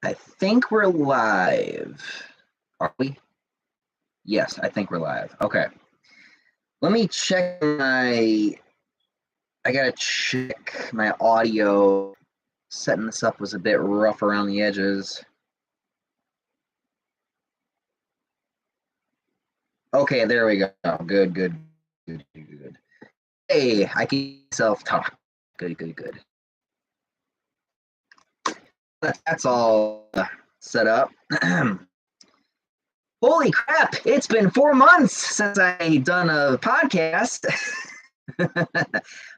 I think we're live. Are we? Yes, I think we're live. Okay. Let me check I gotta check my audio. Setting this up was a bit rough around the edges. Okay, there we go. Good. Hey, I can self-talk. Good. That's all set up. Holy crap, it's been 4 months since I done a podcast.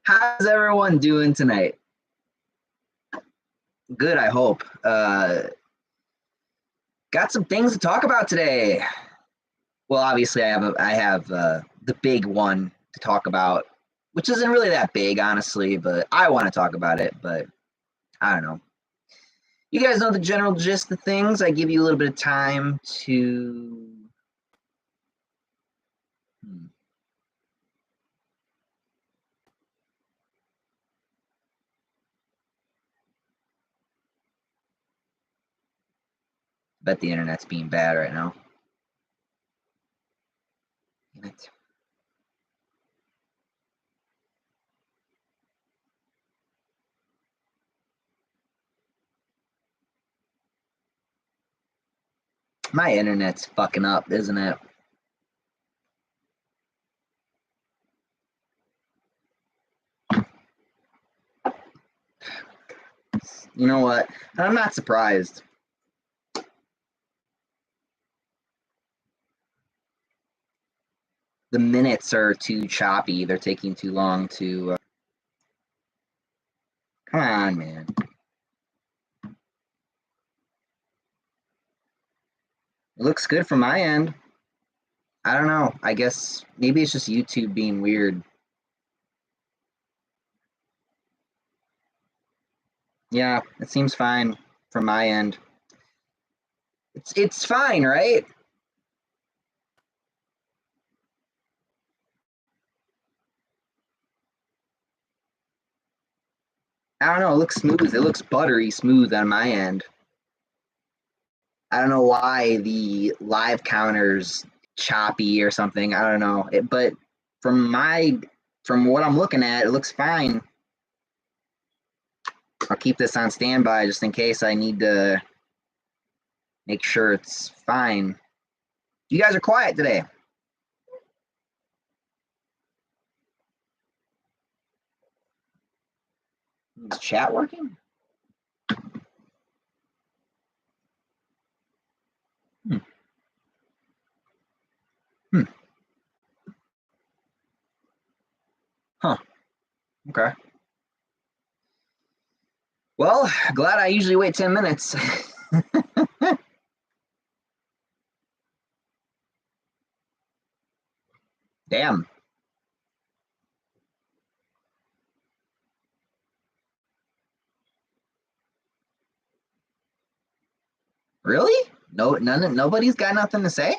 How's everyone doing tonight? Good, I hope. Got some things to talk about today. Well, obviously, I have the big one to talk about, which isn't really that big, honestly, but I want to talk about it. But I don't know. You guys know the general gist of things. I give you a little bit of time to. Bet the internet's being bad right now. Damn it. My internet's fucking up, isn't it? You know what? I'm not surprised. The minutes are too choppy. They're taking too long to. Come on, man. It looks good from my end. I don't know. I guess maybe it's just YouTube being weird. Yeah, it seems fine from my end. It's fine, right? I don't know. It looks smooth. It looks buttery smooth on my end. I don't know why the live counter's choppy or something. I don't know. But from what I'm looking at, it looks fine. I'll keep this on standby just in case I need to make sure it's fine. You guys are quiet today. Is chat working? Huh. Okay. Well, glad I usually wait 10 minutes. Damn. Really? Nobody's got nothing to say?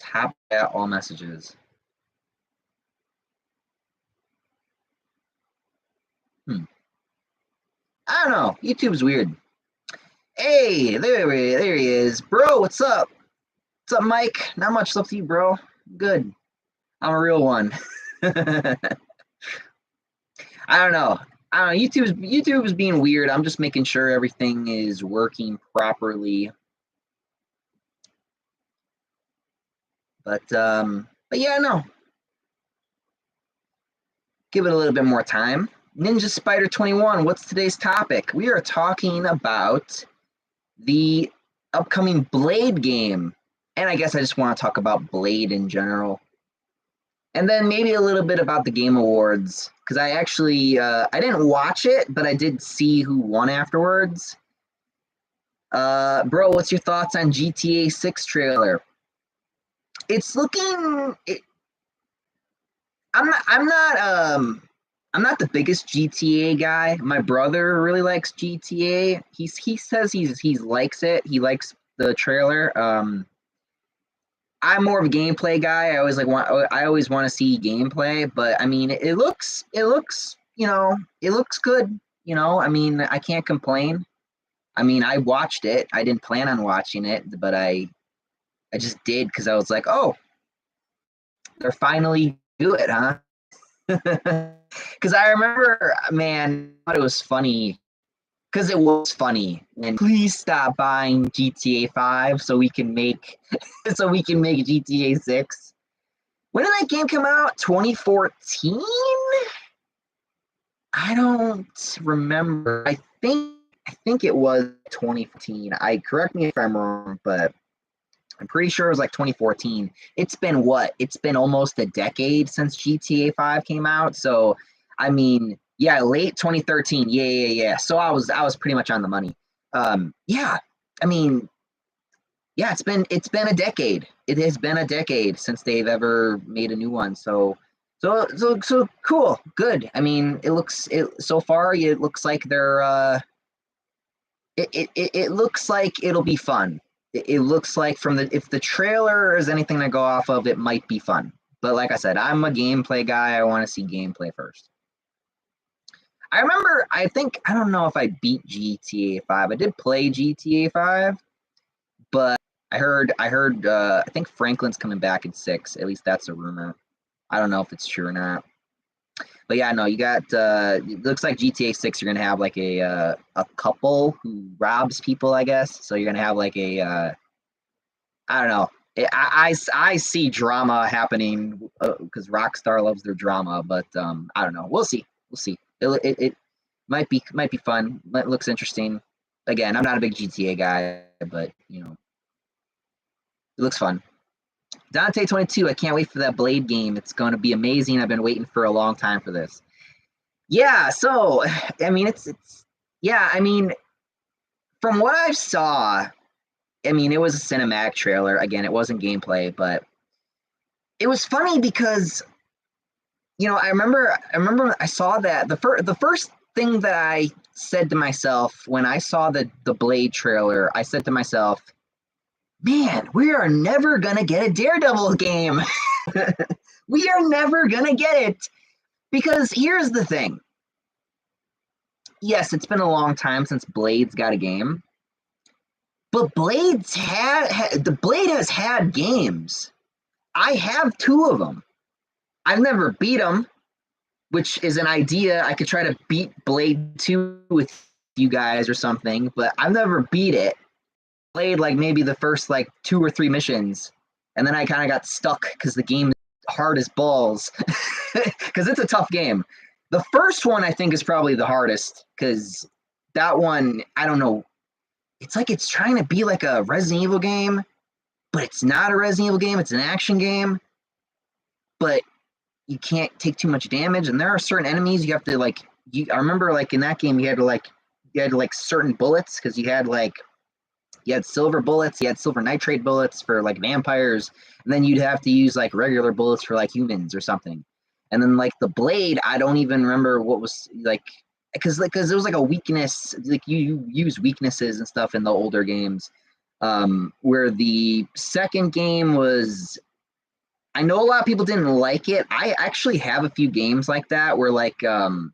Top at all messages. I don't know. YouTube's weird. Hey, there he is. Bro, what's up? What's up, Mike? Not much stuff to you, bro. Good. I'm a real one. I don't know. YouTube's being weird. I'm just making sure everything is working properly. But yeah, no. Give it a little bit more time. Ninja Spider 21, what's today's topic? We are talking about the upcoming Blade game. And I guess I just want to talk about Blade in general. And then maybe a little bit about the Game Awards. Because I actually, I didn't watch it, but I did see who won afterwards. Bro, what's your thoughts on GTA 6 trailer? It's looking... I'm not the biggest GTA guy. My brother really likes GTA. He says he likes it. He likes the trailer. I'm more of a gameplay guy. I always want to see gameplay, but I mean it looks it looks good. I mean, I can't complain. I mean, I watched it. I didn't plan on watching it, but I just did because I was like, oh, they're finally do it, huh? Because I remember, man, I thought it was funny because it was funny. And please stop buying GTA 5 so we can make GTA 6. When did that game come out? 2014? I don't remember. I think it was 2014. Correct me if I'm wrong, but I'm pretty sure it was like 2014. It's been what? It's been almost a decade since GTA 5 came out. So, I mean, yeah, late 2013. Yeah. So I was pretty much on the money. Yeah. I mean, yeah, it's been a decade. It has been a decade since they've ever made a new one. So cool. Good. I mean, so far it looks like they're it looks like it'll be fun. It looks like if the trailer is anything to go off of, it might be fun. But like I said, I'm a gameplay guy. I want to see gameplay first. I remember, I don't know if I beat GTA 5. I did play GTA 5, but I think Franklin's coming back in 6. At least that's a rumor. I don't know if it's true or not. But yeah, no, you got it looks like GTA 6 you're gonna have like a couple who robs people, I guess. So you're gonna have like I don't know. I see drama happening because Rockstar loves their drama, but I don't know. We'll see. We'll see. It might be fun. It looks interesting. Again, I'm not a big GTA guy, but it looks fun. Dante 22. I can't wait for that Blade game. It's going to be amazing. I've been waiting for a long time for this. Yeah. So, I mean, yeah. I mean, from what I saw, I mean, it was a cinematic trailer. Again, it wasn't gameplay, but it was funny because I remember I saw that the first thing that I said to myself when I saw the Blade trailer, I said to myself, "Man, we are never gonna get a Daredevil game. We are never gonna get it." Because here's the thing. Yes, it's been a long time since Blade's got a game, but the Blade has had games. I have 2 of them. I've never beat them, which is an idea. I could try to beat Blade 2 with you guys or something, but I've never beat it. Played like maybe the first like 2 or 3 missions, and then I kind of got stuck because the game is hard as balls because it's a tough game. The first one I think is probably the hardest because that one, I don't know, it's like it's trying to be like a Resident Evil game, but it's not a Resident Evil game. It's an action game, but you can't take too much damage, and there are certain enemies you have to like. I remember like in that game you had to certain bullets because you had silver bullets, you had silver nitrate bullets for like vampires, and then you'd have to use like regular bullets for like humans or something. And then like the Blade, I don't even remember what was like because it was like a weakness, like you use weaknesses and stuff in the older games. Where the second game was, I know a lot of people didn't like it. I actually have a few games like that where like you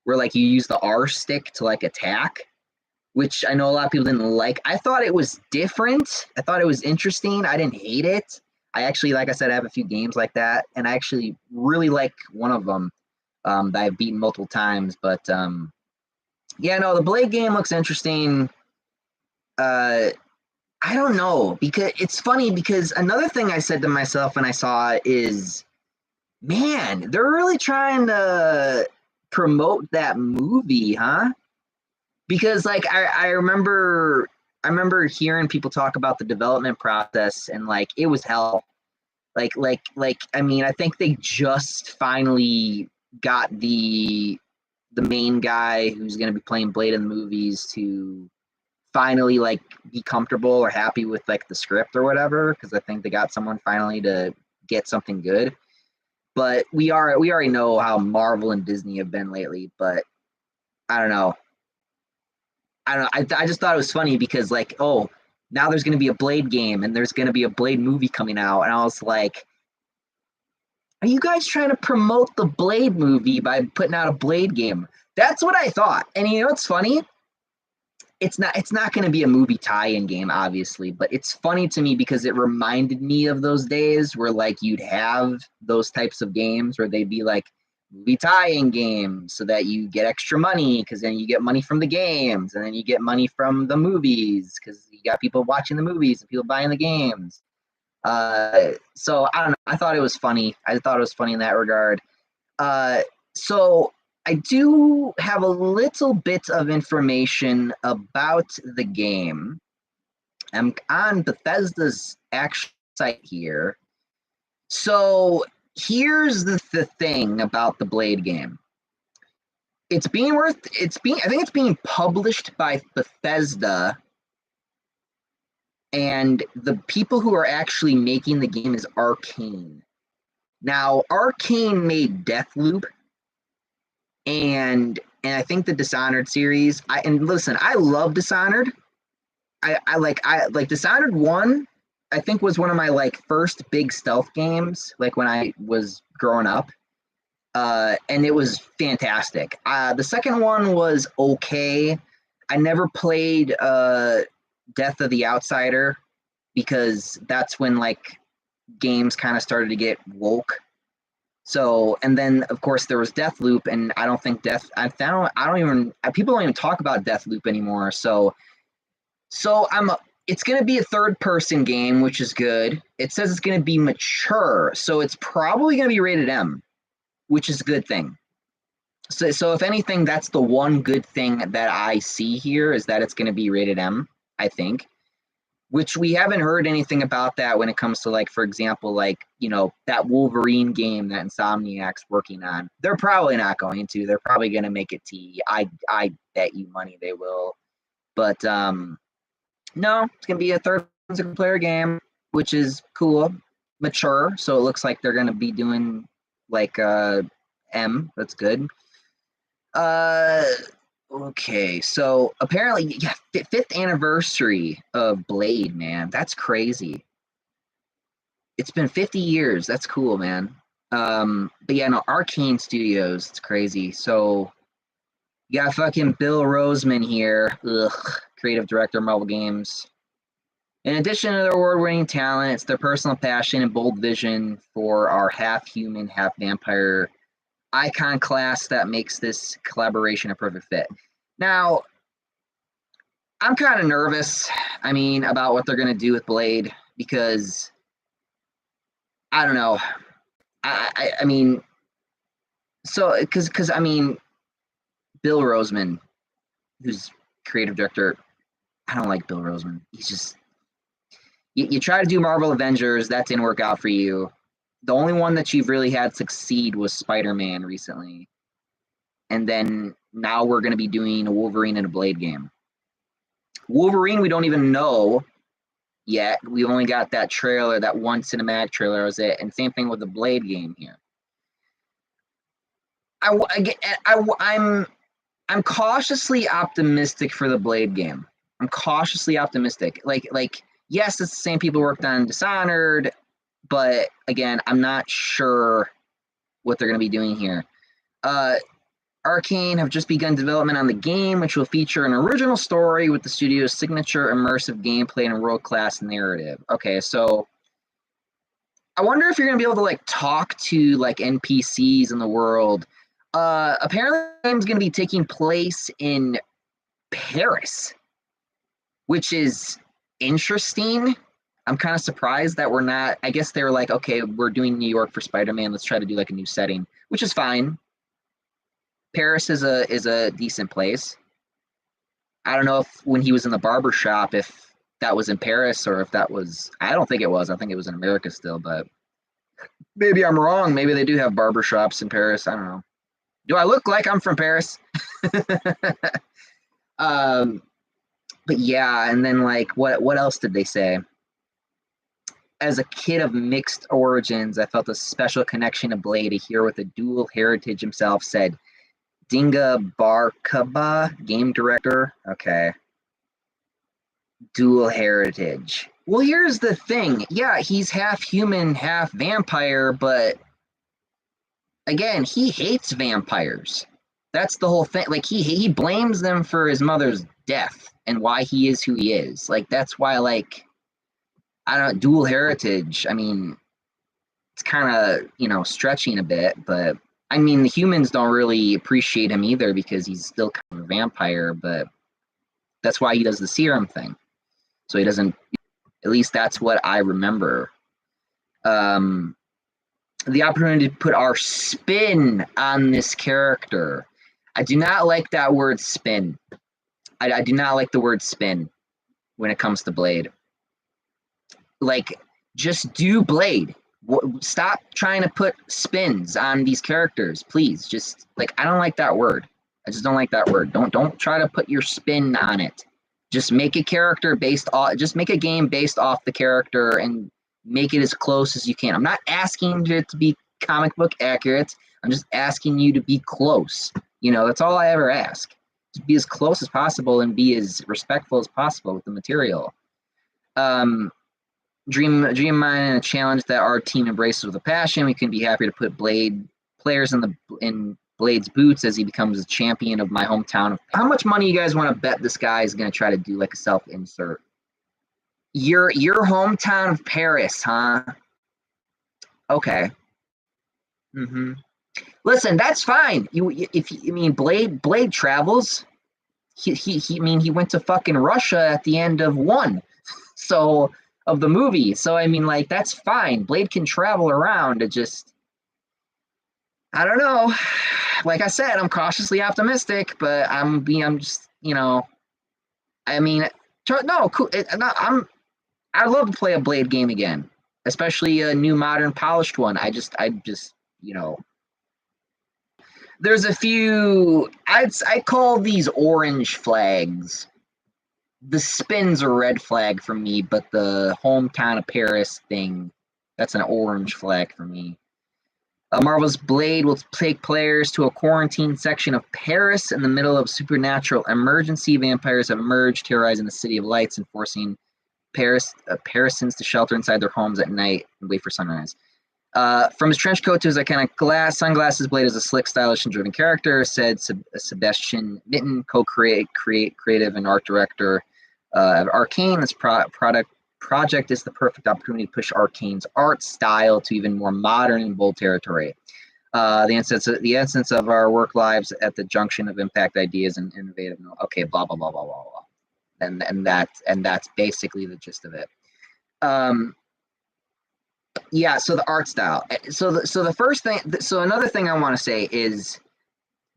use the R stick to like attack, which I know a lot of people didn't like. I thought it was different. I thought it was interesting. I didn't hate it. I actually, like I said, I have a few games like that, and I actually really like one of them that I've beaten multiple times. But yeah, no, the Blade game looks interesting. I don't know, because it's funny because another thing I said to myself when I saw it is, man, they're really trying to promote that movie, huh? Because like I remember hearing people talk about the development process and like it was hell. Like I mean, I think they just finally got the main guy who's going to be playing Blade in the movies to finally like be comfortable or happy with like the script or whatever, because I think they got someone finally to get something good. But we already know how Marvel and Disney have been lately, but I don't know. I don't know. I just thought it was funny because like, oh, now there's going to be a Blade game and there's going to be a Blade movie coming out, and I was like, are you guys trying to promote the Blade movie by putting out a Blade game? That's what I thought. And you know what's funny? It's not going to be a movie tie-in game, obviously, but it's funny to me because it reminded me of those days where like you'd have those types of games where they'd be like movie tie-in games so that you get extra money because then you get money from the games and then you get money from the movies because you got people watching the movies and people buying the games. So I don't know. I thought it was funny. I thought it was funny in that regard. So I do have a little bit of information about the game. I'm on Bethesda's actual site here. So here's the thing about the Blade game. I think it's being published by Bethesda, and the people who are actually making the game is Arcane. Now, Arcane made Deathloop, and I think the Dishonored series. Listen, I love Dishonored. I like Dishonored 1. I think was one of my like first big stealth games, like when I was growing up, and it was fantastic. The second one was okay. I never played Death of the Outsider because that's when like games kind of started to get woke. So, and then of course there was Deathloop, and I don't think people don't even talk about Deathloop anymore. So it's going to be a third person game, which is good. It says it's going to be mature, so it's probably going to be rated M, which is a good thing. So if anything, that's the one good thing that I see here is that it's going to be rated M, I think. Which we haven't heard anything about that when it comes to, like, for example, like, you know, that Wolverine game that Insomniac's working on. They're probably not going to. They're probably going to make it T. I bet you money they will. But no, it's going to be a third-person player game, which is cool, mature. So it looks like they're going to be doing, like, M. That's good. Okay, so apparently, yeah, fifth anniversary of Blade, man. That's crazy. It's been 50 years. That's cool, man. But yeah, no, Arcane Studios. It's crazy. So you got fucking Bill Roseman here, creative director of Marvel Games. In addition to their award-winning talent, it's their personal passion and bold vision for our half-human, half-vampire icon class that makes this collaboration a perfect fit. Now, I'm kind of nervous, about what they're going to do with Blade because I don't know. Bill Roseman, who's creative director, I don't like Bill Roseman. He's just, you try to do Marvel Avengers, that didn't work out for you. The only one that you've really had succeed was Spider-Man recently. And then now we're going to be doing a Wolverine and a Blade game. Wolverine, we don't even know yet. We only got that trailer, that one cinematic trailer, was it. And same thing with the Blade game here. I'm cautiously optimistic for the Blade game. I'm cautiously optimistic. Like yes, it's the same people who worked on Dishonored, but again, I'm not sure what they're going to be doing here. Arcane have just begun development on the game, which will feature an original story with the studio's signature immersive gameplay and world-class narrative. Okay, so I wonder if you're going to be able to like talk to like NPCs in the world. Apparently, the game's going to be taking place in Paris, which is interesting. I'm kind of surprised that we're not. I guess they were like, okay, we're doing New York for Spider-Man. Let's try to do like a new setting, which is fine. Paris is a decent place. I don't know if when he was in the barber shop, if that was in Paris or if that was. I don't think it was. I think it was in America still, but maybe I'm wrong. Maybe they do have barber shops in Paris. I don't know. Do I look like I'm from Paris? But yeah, and then like what else did they say? As a kid of mixed origins, I felt a special connection to Blade. A hero with a dual heritage himself, said Dinga Barkaba, game director. Okay. Dual heritage. Well, here's the thing. Yeah, he's half human, half vampire, but again, he hates vampires. That's the whole thing. Like he blames them for his mother's death and why he is who he is. Like that's why like I don't dual heritage. I mean, it's kind of stretching a bit, but I mean the humans don't really appreciate him either because he's still kind of a vampire. But that's why he does the serum thing, so he doesn't. At least that's what I remember. The opportunity to put our spin on this character. I do not like that word spin. I do not like the word spin when it comes to Blade. Like, just do Blade. Stop trying to put spins on these characters, please. Just like I don't like that word. I just don't like that word. Don't try to put your spin on it. Just make a character based off. Just make a game based off the character and make it as close as you can. I'm not asking it to be comic book accurate. I'm just asking you to be close. That's all I ever ask. Just be as close as possible and be as respectful as possible with the material. Dream mine and a challenge that our team embraces with a passion. We can be happy to put Blade players in Blade's boots as he becomes a champion of my hometown. How much money you guys want to bet this guy is going to try to do like a self-insert? Your hometown of Paris, huh? Okay. Mm-hmm. Listen, that's fine. Blade travels. He went to fucking Russia at the end of one, so of the movie. So I mean, like that's fine. Blade can travel around. It just, I don't know. Like I said, I'm cautiously optimistic, but I'm just I mean, no, cool. I'd love to play a Blade game again, especially a new, modern, polished one. I just, there's a few. I call these orange flags. The spin's a red flag for me, but the hometown of Paris thing, that's an orange flag for me. Marvel's Blade will take players to a quarantine section of Paris in the middle of supernatural emergency. Vampires have emerged, terrorizing the City of Lights and forcing Parisans to shelter inside their homes at night and wait for sunrise. From his trench coat to his iconic sunglasses, Blade is a slick, stylish, and driven character, said Sebastian Mitten, creative and art director of Arcane. This project is the perfect opportunity to push Arcane's art style to even more modern and bold territory. The essence of our work lives at the junction of impact ideas and innovative. Okay, blah blah blah blah blah blah, and that's basically the gist of it. Yeah, so the art style. So the first thing. So another thing I want to say is,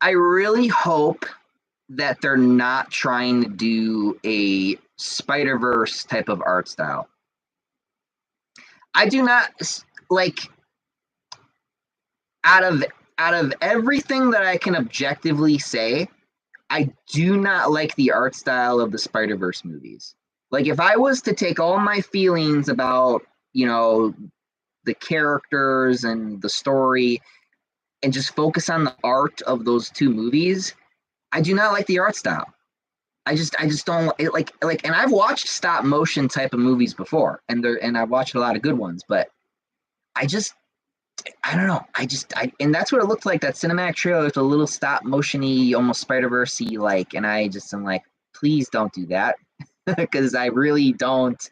I really hope that they're not trying to do a Spider-Verse type of art style. I do not like, out of everything that I can objectively say, I do not like the art style of the Spider-Verse movies. Like, if I was to take all my feelings about, the characters and the story and just focus on the art of those two movies, I do not like the art style. I just don't like, and I've watched stop motion type of movies before, and I've watched a lot of good ones, but I don't know. And that's what it looked like. That cinematic trailer with a little stop motiony, almost Spider-Verse-y like, and I'm like, please don't do that, because I really don't.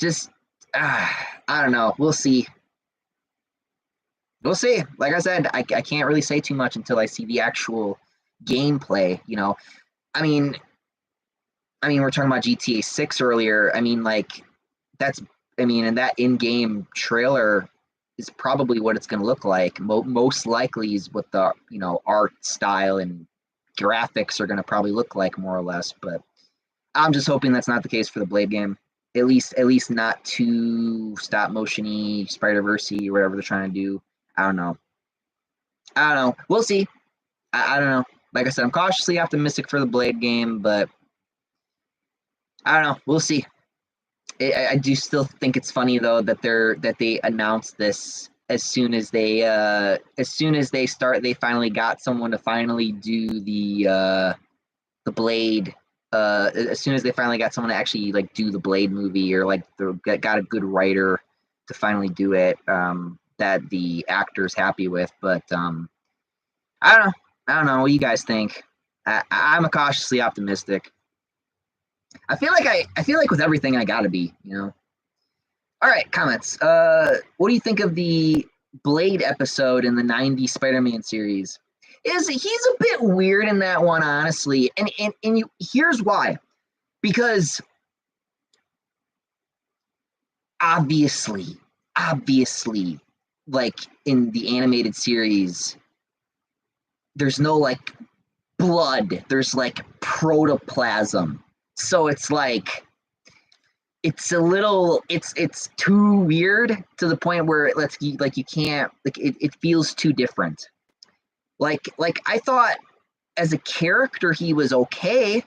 Just I don't know. We'll see. Like I said, I can't really say too much until I see the actual gameplay. I mean, we're talking about GTA 6 earlier. I mean, like, and that in-game trailer is probably what it's going to look like. Most likely is what the, art style and graphics are going to probably look like, more or less. But I'm just hoping that's not the case for the Blade game. At least not too stop motion-y, Spider-Verse-y, or whatever they're trying to do. I don't know. We'll see. I don't know. Like I said, I'm cautiously optimistic for the Blade game, but I don't know. We'll see. I do still think it's funny though that they announced this as soon as they finally got someone to finally do the Blade. As soon as they finally got someone to actually like do the Blade movie, or like got a good writer to finally do it. that the actor's happy with. But I don't know. I don't know what you guys think. I'm a cautiously optimistic. I feel like with everything I gotta be, you know. All right, comments. What do you think of the Blade episode in the '90s Spider-Man series? He's a bit weird in that one, honestly, and here's why. Because obviously, like in the animated series, there's no like blood. There's like protoplasm. So it's like it's a little it's too weird to the point where you can't like it feels too different. Like I thought as a character he was okay,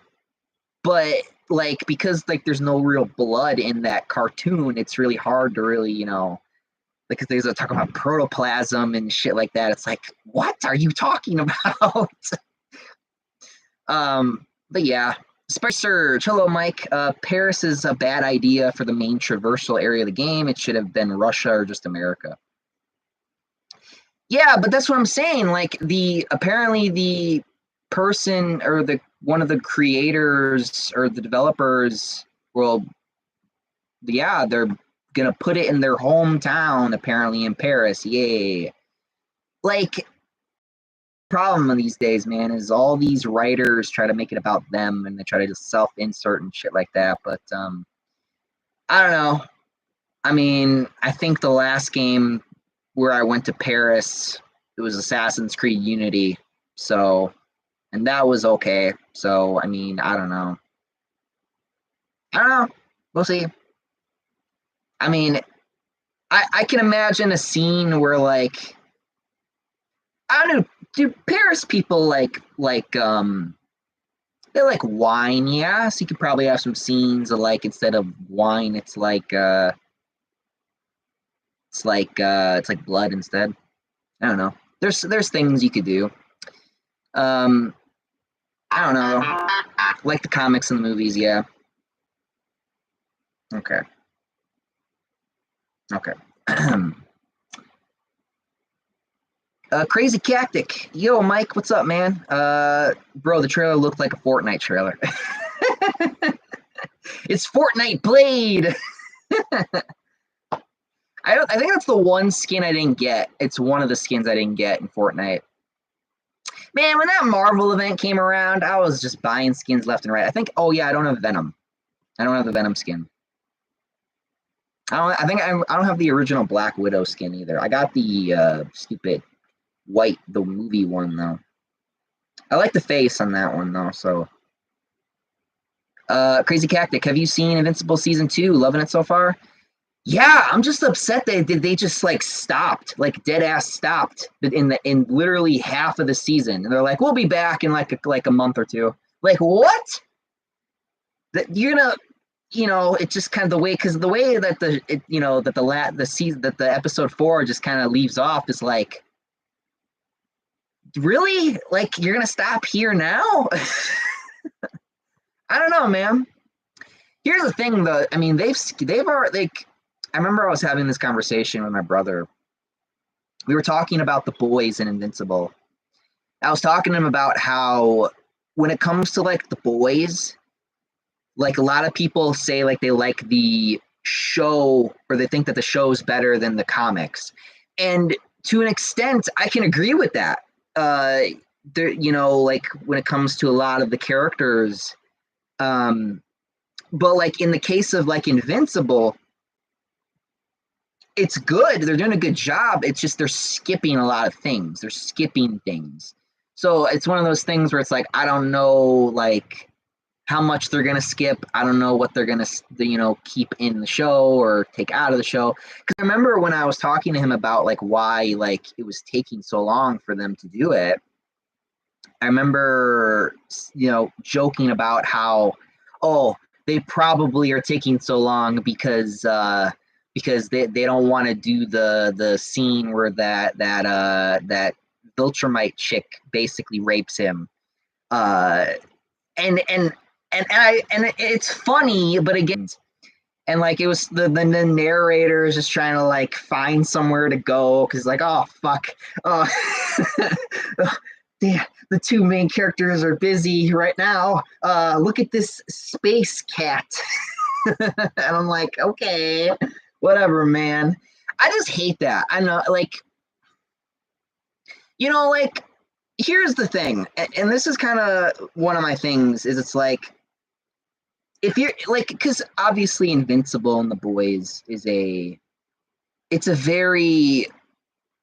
but like because like there's no real blood in that cartoon, it's really hard to really, you know, like they talk about protoplasm and shit like that. It's like, what are you talking about? But yeah. Spicer, hello, Mike. Paris is a bad idea for the main traversal area of the game. It should have been Russia or just America. Yeah, but that's what I'm saying. Like apparently the person or one of the creators or the developers, well, yeah, they're gonna put it in their hometown apparently in Paris. Yay! Like, problem these days, man, is all these writers try to make it about them and they try to just self-insert and shit like that. But I don't know. I mean, I think the last game where I went to Paris, it was Assassin's Creed Unity. So, and that was okay. So, I mean, I don't know. We'll see. I mean, I can imagine a scene where like I don't know, do Paris people like they like wine, yeah. So you could probably have some scenes of like instead of wine, it's like blood instead. I don't know. There's things you could do. I don't know. Like the comics and the movies, yeah. Okay. Okay. Crazy Cactic. Yo, Mike, what's up, man? Bro, the trailer looked like a Fortnite trailer. It's Fortnite Blade. I think that's the one skin I didn't get. It's one of the skins I didn't get in Fortnite. Man, when that Marvel event came around, I was just buying skins left and right. I think, oh yeah, I don't have Venom. I don't have the Venom skin. I don't have the original Black Widow skin either. I got the stupid white, the movie one though. I like the face on that one though. So, Crazy Cactic, have you seen Invincible season 2? Loving it so far? Yeah, I'm just upset that they just like stopped, like dead ass stopped in literally half of the season, and they're like, we'll be back in like a month or two. Like what? That you're gonna, you know, it's just kind of the way because the way that the season that the episode 4 just kind of leaves off is like, really, like you're gonna stop here now? I don't know, man. Here's the thing, though. I mean, they've already like. I remember I was having this conversation with my brother. We were talking about The Boys and Invincible. I was talking to him about how when it comes to like The Boys, like a lot of people say like they like the show or they think that the show's better than the comics. And to an extent, I can agree with that. There, you know, like when it comes to a lot of the characters, but like in the case of like Invincible, it's good. They're doing a good job. It's just they're skipping a lot of things. They're skipping things. So it's one of those things where it's like I don't know like how much they're gonna skip. I don't know what they're gonna keep in the show or take out of the show. Because I remember when I was talking to him about like why like it was taking so long for them to do it. I remember joking about how they probably are taking so long because they don't want to do the scene where that Viltrumite chick basically rapes him, and it's funny, but again, And like it was the narrator is just trying to like find somewhere to go because like, oh fuck, oh the two main characters are busy right now. Look at this space cat. And I'm like, okay, whatever, man. I just hate that. I know, like, like, here's the thing, and this is kind of one of my things, is it's like, if you're, like, because obviously Invincible and The Boys it's a very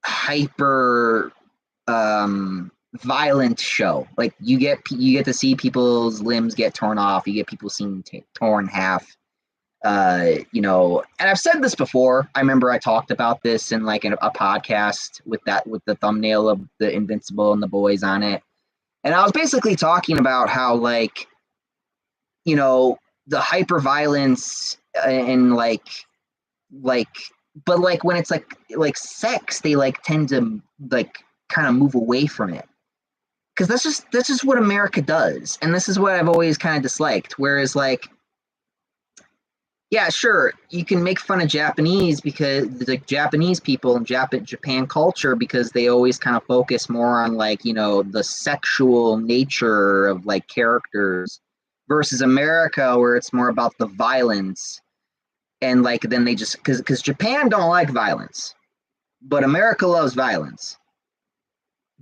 hyper, violent show. Like, you get to see people's limbs get torn off, you get people seen torn in half. And I've said this before. I remember I talked about this in like a podcast with the thumbnail of the Invincible and The Boys on it. And I was basically talking about how like, the hyper violence and like, but like when it's like sex, they like tend to like kind of move away from it. Cause that's just what America does. And this is what I've always kind of disliked. Whereas like, yeah, sure, you can make fun of Japanese because the Japanese people and Japan culture, because they always kind of focus more on like, the sexual nature of like characters versus America, where it's more about the violence. And like, then they just, because Japan don't like violence, but America loves violence.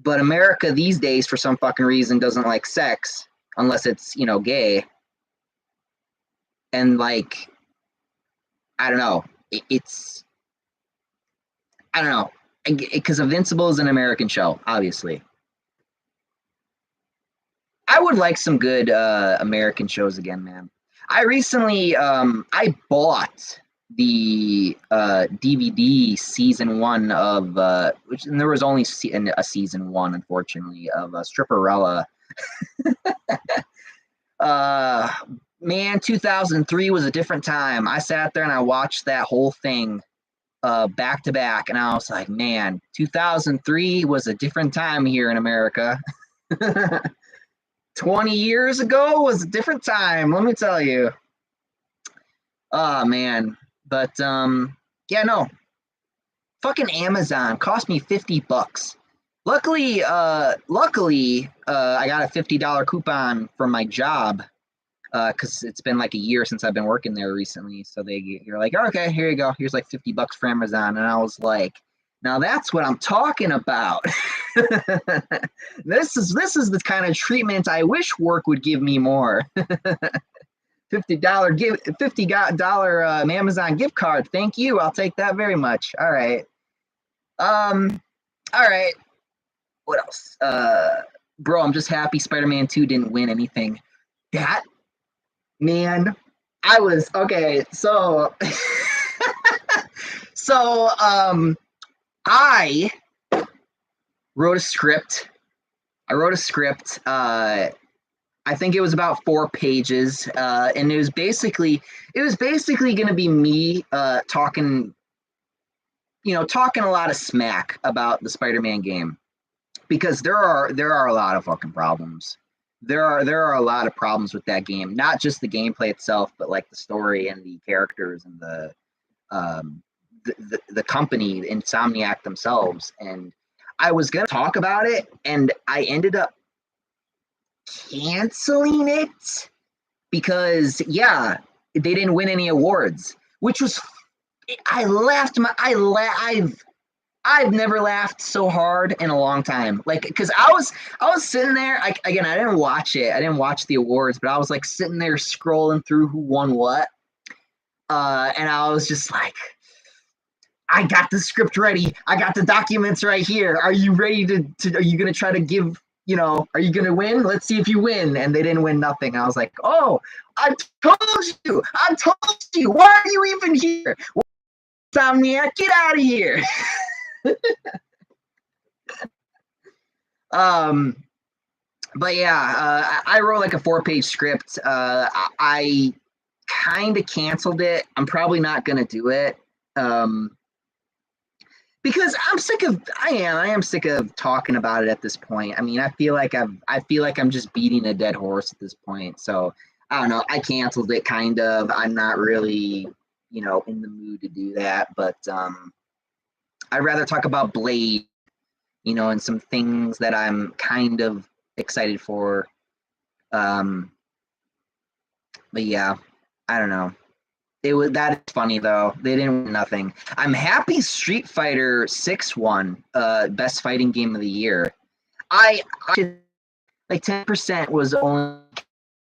But America these days, for some fucking reason, doesn't like sex unless it's, gay. And like, I don't know. I don't know. Because Invincible is an American show, obviously. I would like some good American shows again, man. I recently, I bought the DVD season 1 of, and there was only a season 1, unfortunately, of Stripperella. Man, 2003 was a different time. I sat there and I watched that whole thing back to back, and I was like, man, 2003 was a different time here in America. 20 years ago was a different time, let me tell you. Oh, man. But, yeah, no. Fucking Amazon cost me $50. Luckily, I got a $50 coupon from my job. Because it's been like a year since I've been working there recently. So you're like, oh, okay, here you go. Here's like $50 for Amazon. And I was like, now that's what I'm talking about. This is the kind of treatment I wish work would give me more. $50 Amazon gift card. Thank you. I'll take that very much. All right. All right. What else? Bro, I'm just happy Spider-Man 2 didn't win anything. That, man, I was okay. So, I wrote a script. I think it was about 4 pages, and it was basically going to be me talking a lot of smack about the Spider-Man game, because there are a lot of fucking problems. There are a lot of problems with that game, not just the gameplay itself, but like the story and the characters and the company, Insomniac themselves. And I was gonna talk about it, and I ended up canceling it because, yeah, they didn't win any awards, which was, I've never laughed so hard in a long time. Like, because I was sitting there. I didn't watch it. I didn't watch the awards, but I was like sitting there scrolling through who won what, and I was just like, I got the script ready. I got the documents right here. Are you ready to? Are you gonna try to give? Are you gonna win? Let's see if you win. And they didn't win nothing. I was like, oh, I told you. Why are you even here? Insomniac, get out of here. But yeah, I wrote like a 4-page script. I kind of canceled it. I'm probably not gonna do it, because I am sick of talking about it at this point. I mean, I feel like I'm just beating a dead horse at this point. So I don't know. I canceled it, kind of. I'm not really in the mood to do that. But I'd rather talk about Blade, and some things that I'm kind of excited for. But yeah, I don't know. That is funny though. They didn't win nothing. I'm happy Street Fighter 6 won best fighting game of the year. I like 10% was only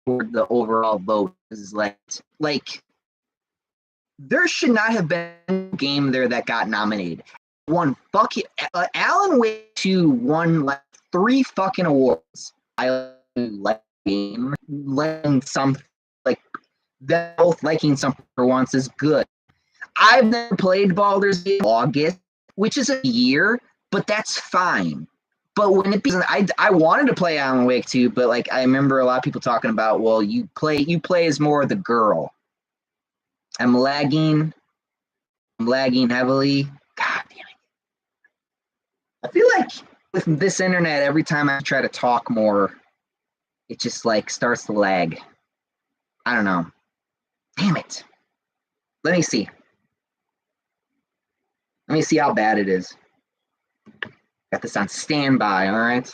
for the overall vote. Is like there should not have been a game there that got nominated. One fucking Alan Wake 2 won like 3 fucking awards. I like game, letting some like them both liking something for once is good. I've never played Baldur's Gate in August, which is a year, but that's fine. But when it I wanted to play Alan Wake 2, but like I remember a lot of people talking about, well, you play as more the girl. I'm lagging heavily. God damn it. I feel like with this internet, every time I try to talk more, it just like starts to lag. I don't know. Damn it. Let me see. Let me see how bad it is. Got this on standby, all right?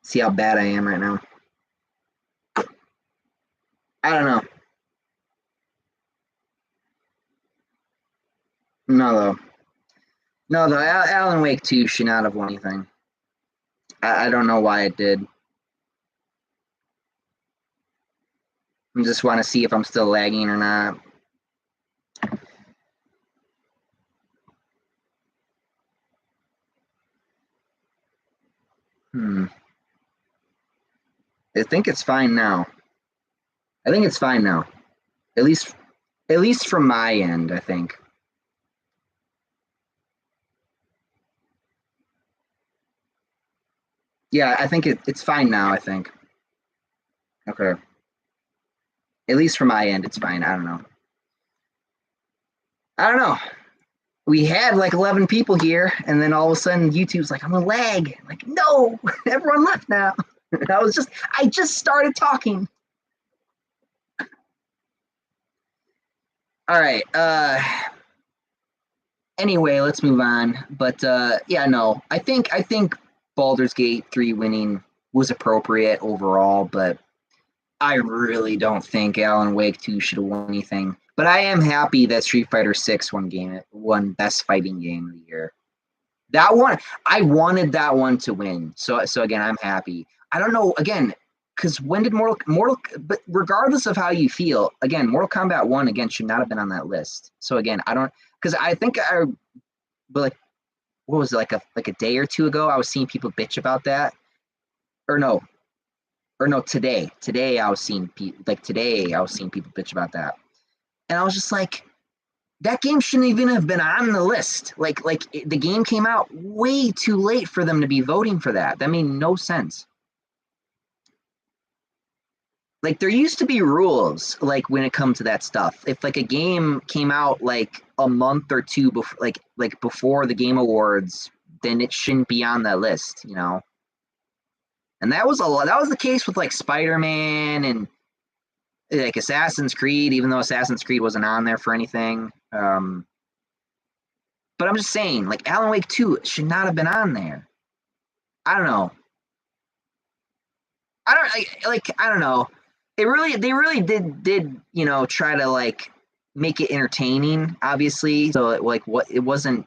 See how bad I am right now. I don't know. No, though. Alan Wake 2 should not have won anything. I don't know why it did. I just want to see if I'm still lagging or not. I think it's fine now. At least from my end, I think. Yeah, I think it's fine now, I think. Okay. At least from my end, it's fine. I don't know. We had like 11 people here, and then all of a sudden YouTube's like, I'm gonna lag. Like, no, everyone left now. I just started talking. All right. Anyway, let's move on. But yeah, no, I think Baldur's Gate 3 winning was appropriate overall, but I really don't think Alan Wake 2 should have won anything. But I am happy that Street Fighter 6 won best fighting game of the year. That one, I wanted that one to win. So again, I'm happy. I don't know, again, because when did but regardless of how you feel, again, Mortal Kombat 1 again should not have been on that list. So again, I don't, because I think but like, what was it, like a day or two ago, I was seeing people bitch about that. Or no, today I was seeing people bitch about that, and I was just like, that game shouldn't even have been on the list. Like the game came out way too late for them to be voting for that. That made no sense. Like there used to be rules like when it comes to that stuff. If like a game came out like a month or two before, like before the Game Awards, then it shouldn't be on that list, And that was the case with like Spider-Man and like Assassin's Creed, even though Assassin's Creed wasn't on there for anything. But I'm just saying, like Alan Wake 2 should not have been on there. I don't know. I don't know. They really did try to like make it entertaining, obviously. So it wasn't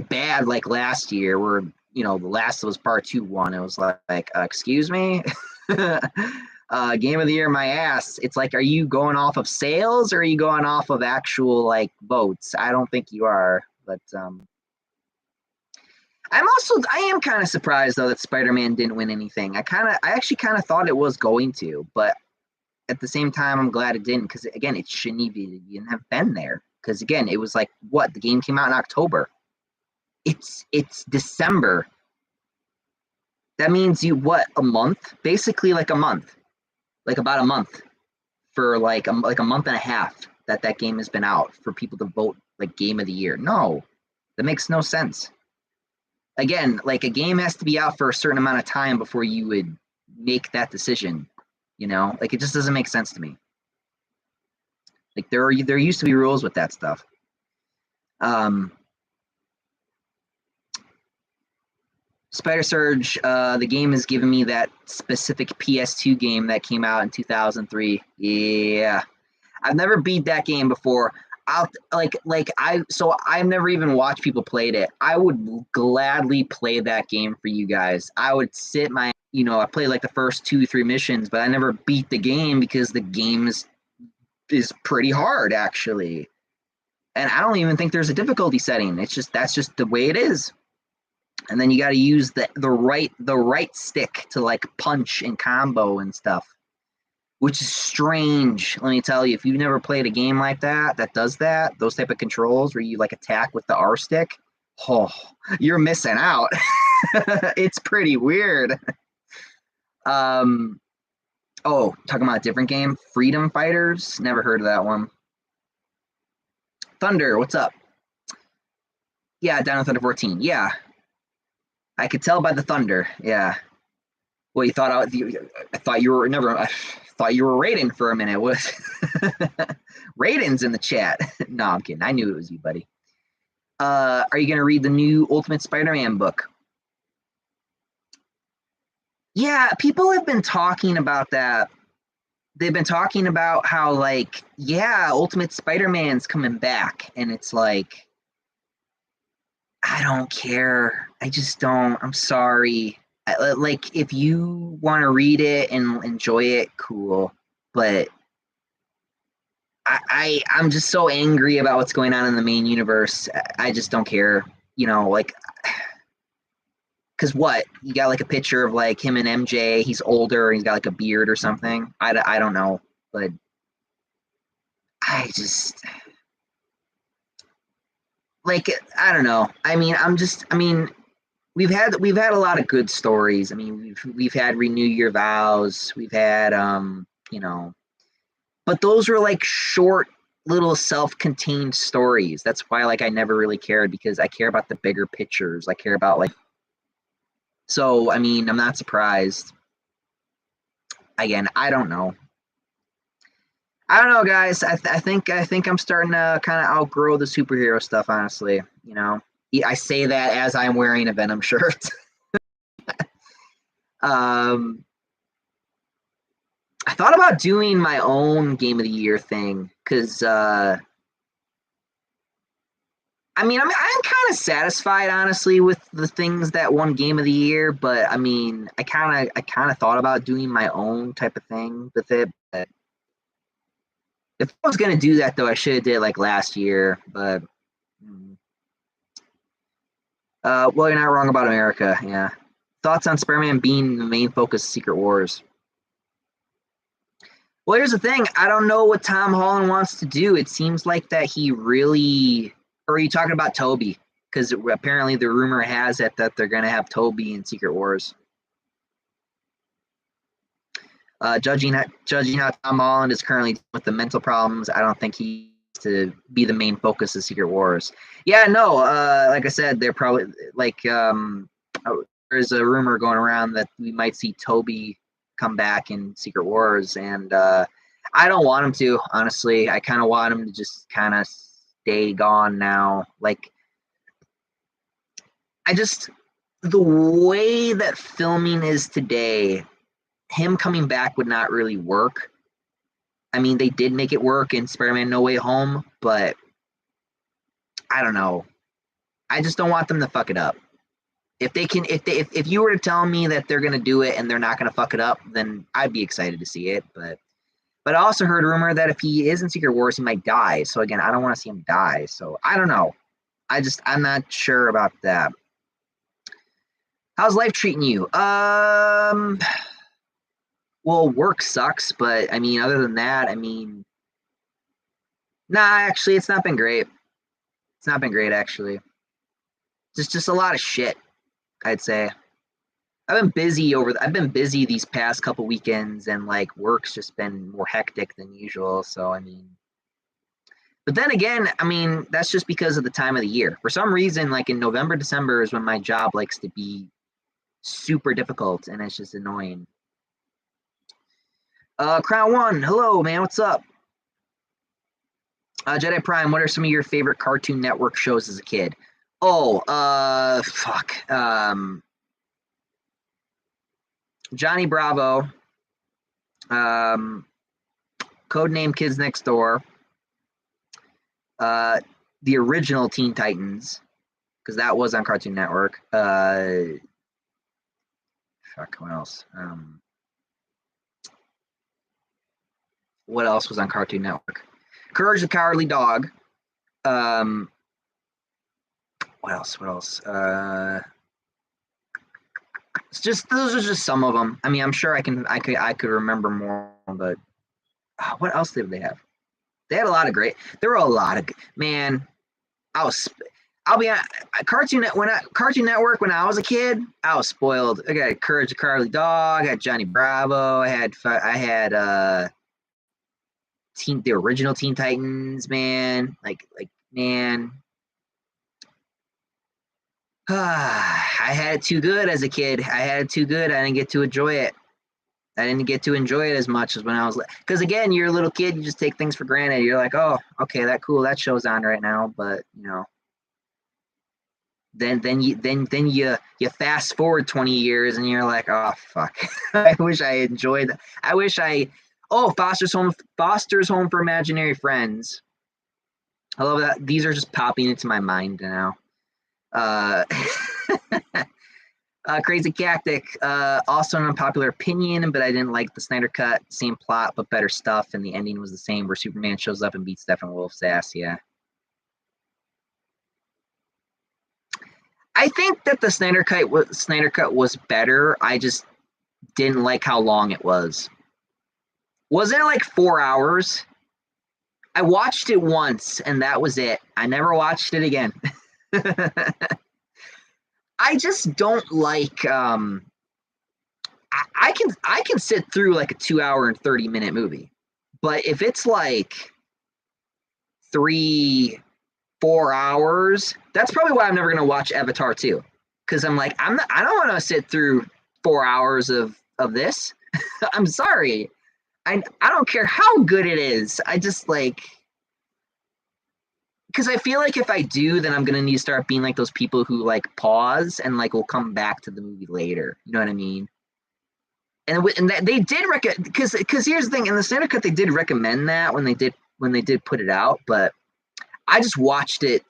bad like last year where The Last of Us Part 2 won. It was like excuse me. Game of the year, my ass. It's like, are you going off of sales or are you going off of actual like votes? I don't think you are, but I am kind of surprised though that Spider-Man didn't win anything. I actually kind of thought it was going to, but at the same time, I'm glad it didn't because again, it shouldn't even have been there. Because again, it was like the game came out in October. It's December. That means a month? Basically, like a month. Like about a month for like a month and a half that game has been out for people to vote like game of the year. No, that makes no sense. Again, like a game has to be out for a certain amount of time before you would make that decision? You know, like it just doesn't make sense to me. Like there used to be rules with that stuff. Spider Surge, the game has given me that specific PS2 game that came out in 2003. Yeah, I've never beat that game before. I've never even watched people played it. I would gladly play that game for you guys. I would sit I played like the first 2-3 missions, but I never beat the game because the game is pretty hard actually. And I don't even think there's a difficulty setting. That's just the way it is. And then you got to use the right stick to like punch and combo and stuff, which is strange. Let me tell you, if you've never played a game like that does that, those type of controls where you like attack with the R stick, oh, you're missing out. It's pretty weird. Oh, talking about a different game, Freedom Fighters. Never heard of that one. Thunder, what's up? Yeah, down on Thunder 14. Yeah, I could tell by the thunder. Yeah. Well, I thought you were never. I thought you were Raiden for a minute. What? Raiden's in the chat. No, I'm kidding. I knew it was you, buddy. Are you gonna read the new Ultimate Spider-Man book? Yeah, people have been talking about that. They've been talking about how like, yeah, Ultimate Spider-Man's coming back, and it's like, I don't care. I just don't. I'm sorry. Like, if you want to read it and enjoy it, cool. But I'm just so angry about what's going on in the main universe. I just don't care. Like, because what? You got like a picture of like him and MJ. He's older. He's got like a beard or something. I don't know. But I just. Like, I don't know. I mean, we've had a lot of good stories. I mean, we've had Renew Your Vows. We've had but those were like short little self-contained stories. That's why like I never really cared, because I care about the bigger pictures. I care about like, so I mean, I'm not surprised. Again, I don't know. I don't know, guys. I think I'm starting to kind of outgrow the superhero stuff, honestly. I say that as I'm wearing a Venom shirt. I thought about doing my own Game of the Year thing because I'm kind of satisfied, honestly, with the things that won Game of the Year. But I mean, I kind of thought about doing my own type of thing with it. But if I was gonna do that, though, I should have did it like last year. But well, you're not wrong about America. Yeah. Thoughts on Spider-Man being the main focus of Secret Wars? Well, here's the thing. I don't know what Tom Holland wants to do. It seems like that he really. Or are you talking about Toby? Because apparently the rumor has it that they're going to have Toby in Secret Wars. Judging how Tom Holland is currently with the mental problems, I don't think he's to be the main focus of Secret Wars. Yeah, no. Like I said, they're probably like there's a rumor going around that we might see Toby come back in Secret Wars, and I don't want him to, honestly. I kind of want him to just kind of stay gone now. Like, the way that filming is today, him coming back would not really work. I mean, they did make it work in Spider-Man No Way Home, but I don't know. I just don't want them to fuck it up. If you were to tell me that they're gonna do it and they're not gonna fuck it up, then I'd be excited to see it. But I also heard a rumor that if he is in Secret Wars, he might die. So again, I don't want to see him die. So I don't know. I'm not sure about that. How's life treating you? Well, work sucks, but I mean, other than that, I mean, nah, actually, it's not been great. It's not been great, actually. Just a lot of shit, I'd say. I've been busy these past couple weekends, and like work's just been more hectic than usual. So I mean, but then again, I mean, that's just because of the time of the year. For some reason, like in November, December is when my job likes to be super difficult, and it's just annoying. Crown One, hello man, what's up? Jedi Prime, what are some of your favorite Cartoon Network shows as a kid? Oh, fuck. Johnny Bravo, um, Codename Kids Next Door, the original Teen Titans, because that was on Cartoon Network. Fuck, what else? What else was on Cartoon Network? Courage the Cowardly Dog. What else? What else? It's just those are just some of them. I mean, I'm sure I could remember more, but what else did they have? They had a lot of great. There were a lot of man. I was. I'll be on Cartoon Network when I was a kid. I was spoiled. I got Courage the Cowardly Dog. I had Johnny Bravo. I had the original Teen Titans. Man, like man. I had it too good as a kid. I had it too good. I didn't get to enjoy it. I didn't get to enjoy it as much as when I was, because again, you're a little kid. You just take things for granted. You're like, oh, okay, that cool. That show's on right now. But then you fast forward 20 years and you're like, oh fuck. I wish I enjoyed that. I wish I. Oh, Foster's Home for Imaginary Friends. I love that. These are just popping into my mind now. Crazy Cactic, also an unpopular opinion, but I didn't like the Snyder Cut. Same plot, but better stuff, and the ending was the same, where Superman shows up and beats Steppenwolf's ass. Yeah, I think that the Snyder Cut was better. I just didn't like how long it was. Wasn't it like 4 hours? I watched it once, and that was it. I never watched it again. I just don't like. I can sit through like a 2 hour and 30-minute movie, but if it's like 3-4 hours, that's probably why I'm never gonna watch Avatar 2, because I'm like I don't want to sit through 4 hours of this. I'm sorry, I don't care how good it is. I just like, because I feel like if I do, then I'm gonna need to start being like those people who like pause and like will come back to the movie later. You know what I mean? And that they did recommend, because here's the thing, in the Snyder Cut they did recommend that when they did put it out, but I just watched it,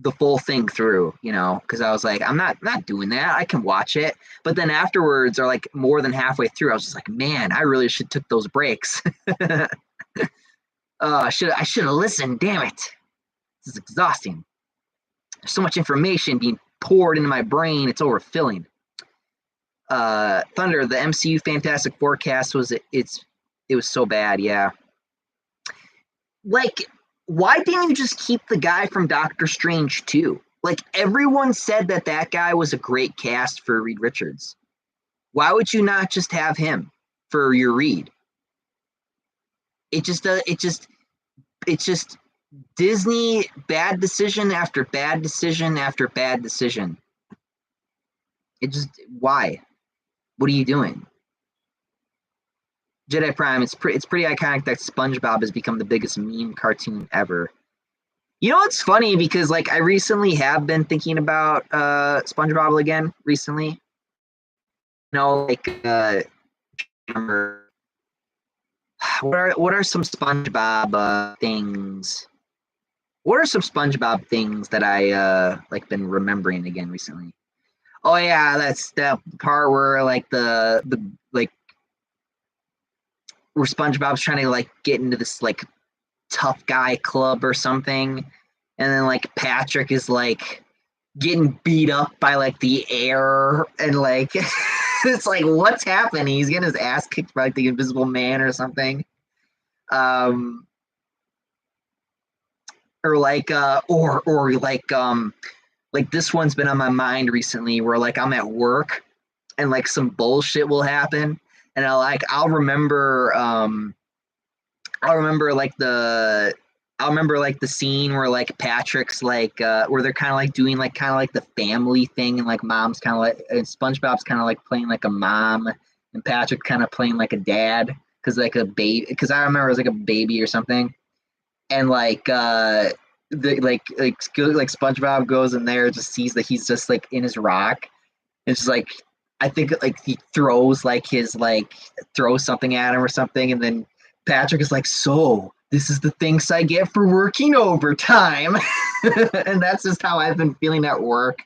the full thing through, because I was like, I'm not doing that. I can watch it, but then afterwards, or like more than halfway through, I was just like, man, I really should took those breaks. I should have listened. Damn it, this is exhausting. There's so much information being poured into my brain; it's overfilling. Thunder, the MCU Fantastic Forecast was it was so bad, yeah. Like, why didn't you just keep the guy from Doctor Strange too? Like, everyone said that guy was a great cast for Reed Richards. Why would you not just have him for your Reed? It's just Disney bad decision after bad decision after bad decision. Why? What are you doing? Jedi Prime, it's pretty iconic that SpongeBob has become the biggest meme cartoon ever. You know what's funny, because like I recently have been thinking about SpongeBob again recently. Remember, what are some SpongeBob things? What are some SpongeBob things that I like been remembering again recently? Oh yeah, that's the part where like the like where SpongeBob's trying to like get into this like tough guy club or something, and then like Patrick is like getting beat up by like the air, and like it's like, what's happening? He's getting his ass kicked by like the Invisible Man or something. Or like like this one's been on my mind recently, where like I'm at work and like some bullshit will happen, and I'll remember the scene where like Patrick's like where they're kind of like doing like the family thing, and like mom's kind of like, and SpongeBob's kind of like playing like a mom, and Patrick kind of playing like a dad, because like a baby, because I remember it was like a baby or something, and like like SpongeBob goes in there, just sees that he's just like in his rock. It's just like I think like he throws like his like throws something at him or something, and then Patrick is like, "So this is the thanks I get for working overtime," and that's just how I've been feeling at work.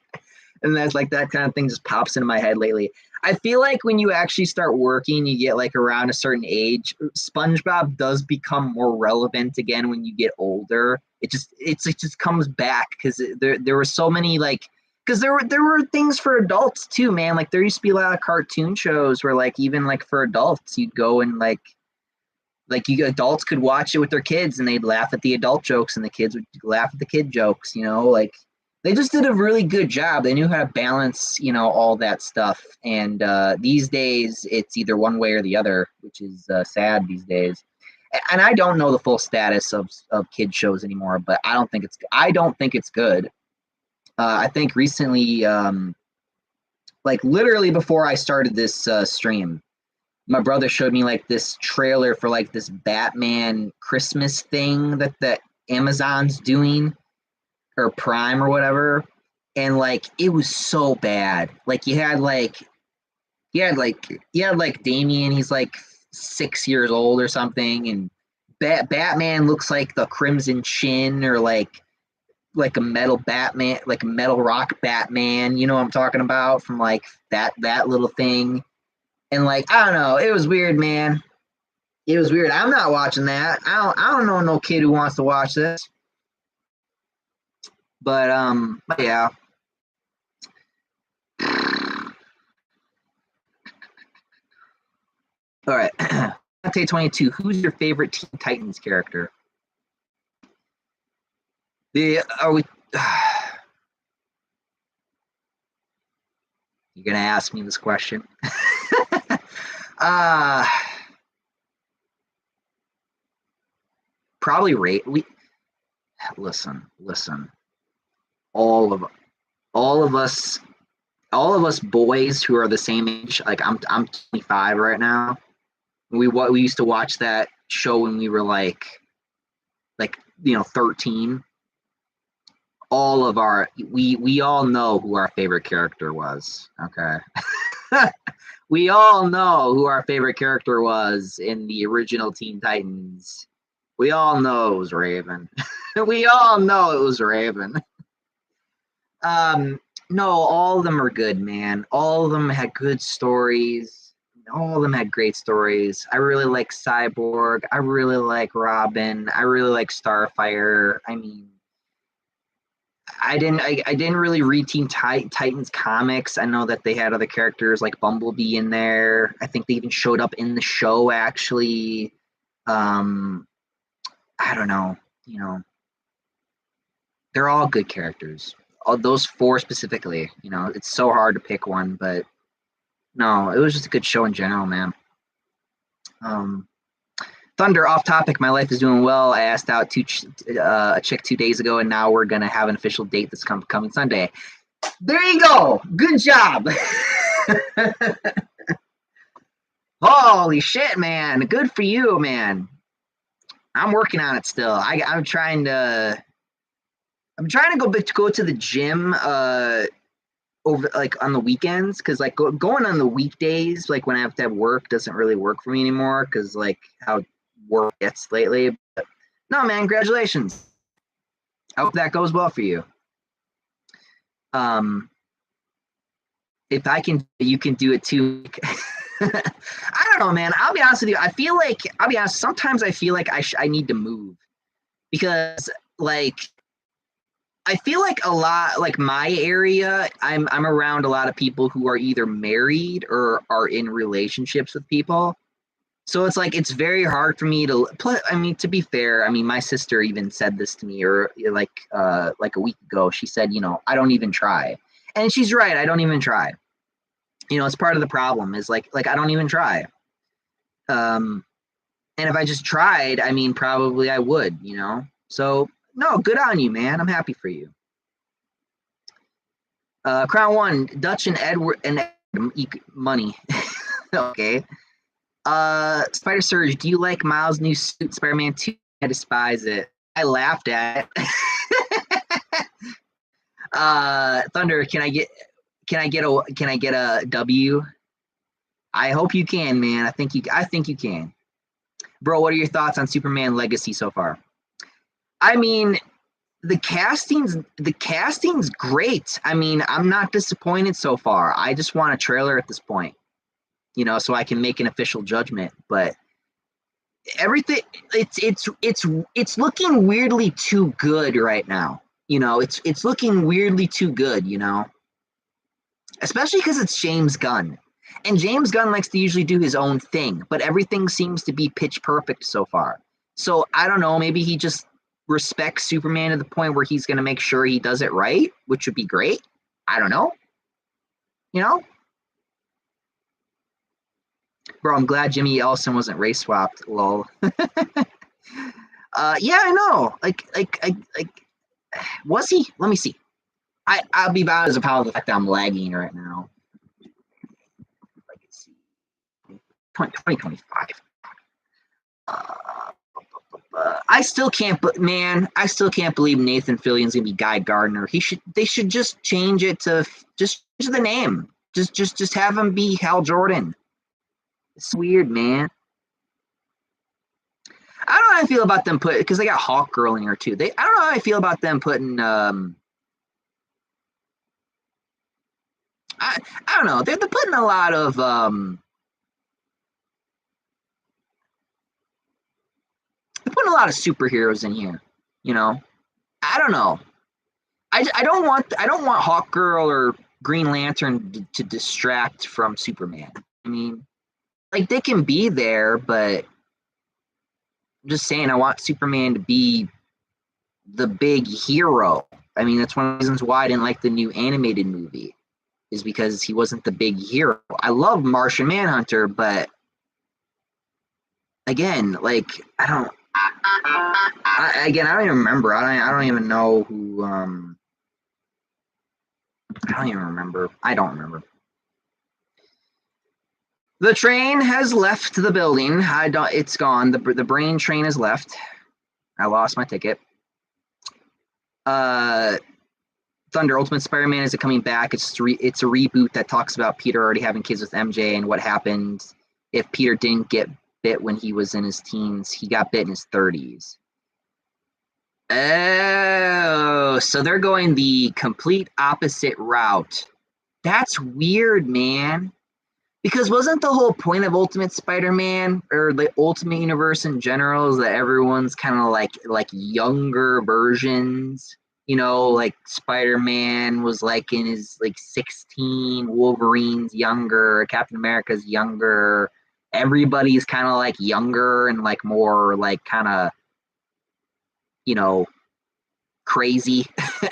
And that's like that kind of thing just pops into my head lately. I feel like when you actually start working, you get like around a certain age, SpongeBob does become more relevant again when you get older. It just comes back because there were so many like because there were things for adults too, man. Like there used to be a lot of cartoon shows where like even like for adults you'd go and like you adults could watch it with their kids and they'd laugh at the adult jokes and the kids would laugh at the kid jokes, you know, like they just did a really good job. They knew how to balance, you know, all that stuff. And these days, it's either one way or the other, which is sad these days. And I don't know the full status of kid shows anymore, but I don't think it's good. I think recently, like literally before I started this stream, my brother showed me like this trailer for like this Batman Christmas thing that Amazon's doing, or Prime or whatever, and like it was so bad. Like you had like Damien, he's like 6 years old or something, and Batman looks like the Crimson Chin or like a metal Batman, like a metal rock Batman. You know what I'm talking about from like that little thing. And like I don't know, it was weird, man. It was weird. I'm not watching that. I don't know no kid who wants to watch this. But yeah. All right. Dante 22, who's your favorite Teen Titans character? Are we You're gonna ask me this question? Probably rate listen. All of us boys who are the same age, like I'm 25 right now. We used to watch that show when we were like 13. All of we all know who our favorite character was. Okay. We all know who our favorite character was in the original Teen Titans. We all know it was Raven. We all know it was Raven. No, all of them are good, man. All of them had good stories. All of them had great stories. I really like Cyborg. I really like Robin. I really like Starfire. I mean, I didn't really read Teen Titans comics. I know that they had other characters like Bumblebee in there. I think they even showed up in the show actually. I don't know, you know. They're all good characters. All those four specifically, you know, it's so hard to pick one, but no, it was just a good show in general, man. Thunder, off topic. My life is doing well. I asked out a chick 2 days ago, and now we're gonna have an official date this coming Sunday. There you go. Good job. Holy shit, man. Good for you, man. I'm working on it still. I'm trying to go to the gym over like on the weekends, because like going on the weekdays, like when I have to have work, doesn't really work for me anymore because like how work gets lately. But no, man, congratulations. I hope that goes well for you. If I can, you can do it too. I don't know, man. I'll be honest with you. I'll be honest. Sometimes I feel like I need to move because like I feel like a lot, like my area, I'm around a lot of people who are either married or are in relationships with people. So it's like it's very hard for me to play. I mean, to be fair, I mean my sister even said this to me, or like a week ago. She said, you know, I don't even try, and she's right. I don't even try. You know, it's part of the problem. Is like I don't even try. And if I just tried, I mean, probably I would. You know, so no, good on you, man. I'm happy for you. Crown One, Dutch and Edward money. Okay. Spider Surge, do you like Miles' new suit, Spider-Man 2? I despise it. I laughed at it. Thunder, can I get a W? I hope you can, man. I think you can. Bro, what are your thoughts on Superman Legacy so far? I mean, the casting's great. I mean, I'm not disappointed so far. I just want a trailer at this point, so I can make an official judgment. But everything, it's looking weirdly too good right now. It's looking weirdly too good. Especially because it's James Gunn. And James Gunn likes to usually do his own thing, but everything seems to be pitch perfect so far. So I don't know, maybe he just respects Superman to the point where he's going to make sure he does it right, which would be great. I don't know. You know? Bro, I'm glad Jimmy Ellison wasn't race swapped. Lol. Yeah, I know. Was he? Let me see. I'll be bad as a pal of the fact that I'm lagging right now. Let's see. 2025. I still can't believe Nathan Fillion's gonna be Guy Gardner. They should just change it to just the name. Just have him be Hal Jordan. It's weird, man. I don't know how I feel about them because they got Hawk Girl in here too. I don't know how I feel about them putting I don't know. They're putting a lot of superheroes in here. I don't know. I don't want Hawk Girl or Green Lantern to distract from Superman. I mean, like, they can be there, but I'm just saying I want Superman to be the big hero. I mean, that's one of the reasons why I didn't like the new animated movie, is because he wasn't the big hero. I love Martian Manhunter, but again, like, I don't even remember. I don't even know who. I don't even remember. I don't remember. The train has left the building. It's gone. The brain train has left. I lost my ticket. Thunder Ultimate Spider-Man is coming back. It's a reboot that talks about Peter already having kids with MJ and what happened if Peter didn't get bit when he was in his teens. He got bit in his 30s. Oh, so they're going the complete opposite route. That's weird, man. Because wasn't the whole point of Ultimate Spider-Man or the Ultimate Universe in general is that everyone's kind of like younger versions? Like Spider-Man was like in his 16, Wolverine's younger, Captain America's younger. Everybody's kind of like younger and like more like kind of crazy,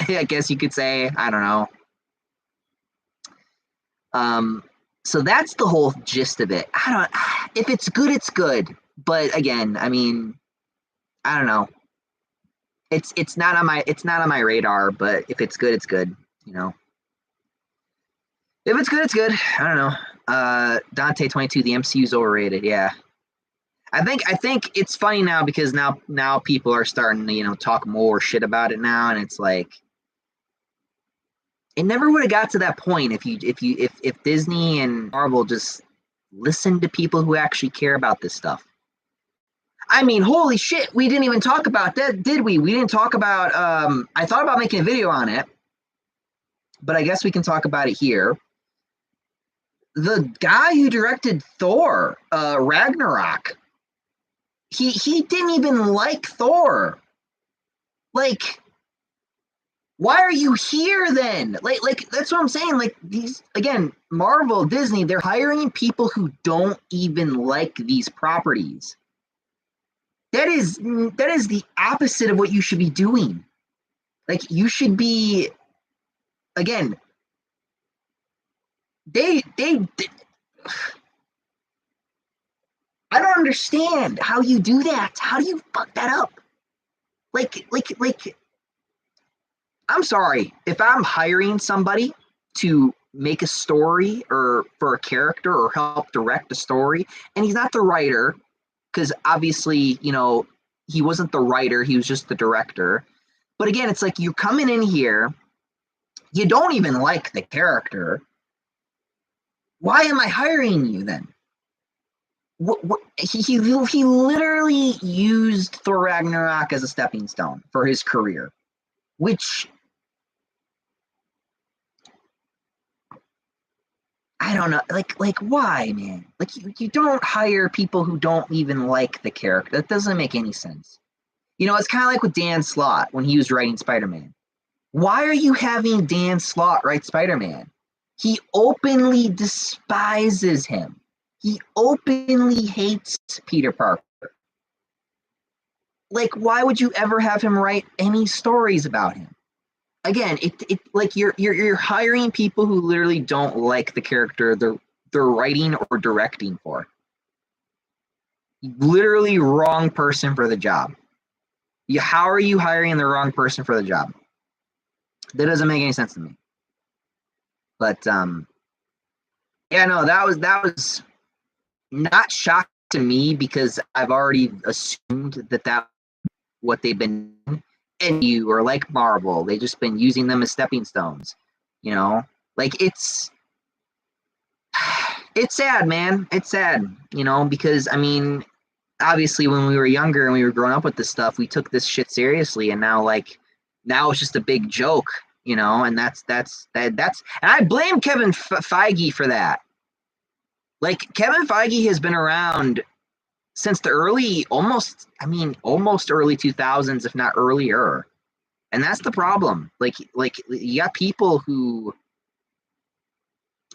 I guess you could say. I don't know. So that's the whole gist of it. If it's good, it's good. But again, I mean, I don't know. It's not on my radar, but if it's good, it's good, If it's good, it's good. I don't know. Dante 22, the MCU is overrated. Yeah. I think it's funny now because now people are starting to talk more shit about it now, and it's like it never would have got to that point if Disney and Marvel just listened to people who actually care about this stuff. I mean, holy shit, we didn't even talk about that, did we? We didn't talk about I thought about making a video on it, but I guess we can talk about it here. The guy who directed Thor, Ragnarok, he didn't even like Thor. Like, why are you here then? Like that's what I'm saying. Like, these, again, Marvel, Disney, they're hiring people who don't even like these properties. That is the opposite of what you should be doing. Like, you should be, again, they I don't understand how you do that. How do you fuck that up? Like I'm sorry, if I'm hiring somebody to make a story or for a character or help direct a story, and he's not the writer because obviously, he wasn't the writer, he was just the director. But again, it's like you're coming in here, you don't even like the character. Why am I hiring you then? He literally used Thor Ragnarok as a stepping stone for his career, which I don't know, like why, man? Like you don't hire people who don't even like the character. That doesn't make any sense. It's kind of like with Dan Slott when he was writing Spider-Man. Why are you having Dan Slott write Spider-Man? He openly despises him. He openly hates Peter Parker. Like, why would you ever have him write any stories about him? Again, it like you're hiring people who literally don't like the character they're writing or directing for. Literally wrong person for the job. How are you hiring the wrong person for the job? That doesn't make any sense to me. But yeah, no, that was not shocked to me because I've already assumed that what they've been doing. And you are like Marvel, they've just been using them as stepping stones. Like it's sad, man. It's sad, because I mean, obviously when we were younger and we were growing up with this stuff, we took this shit seriously, and now it's just a big joke, and that's and I blame Kevin Feige for that. Like, Kevin Feige has been around since the almost early 2000s, if not earlier, and that's the problem. Like you got people who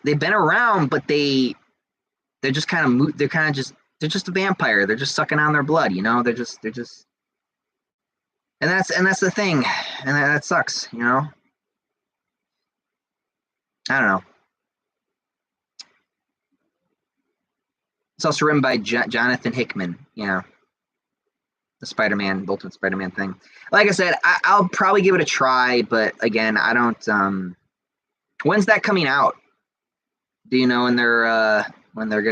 they've been around, but they're just kind of they're just a vampire. They're just sucking on their blood, they're just and that's the thing, and that sucks, I don't know. It's also written by Jonathan Hickman, the Spider-Man, Ultimate Spider-Man thing. Like I said, I'll probably give it a try, but again, I don't. When's that coming out? Do you know when they're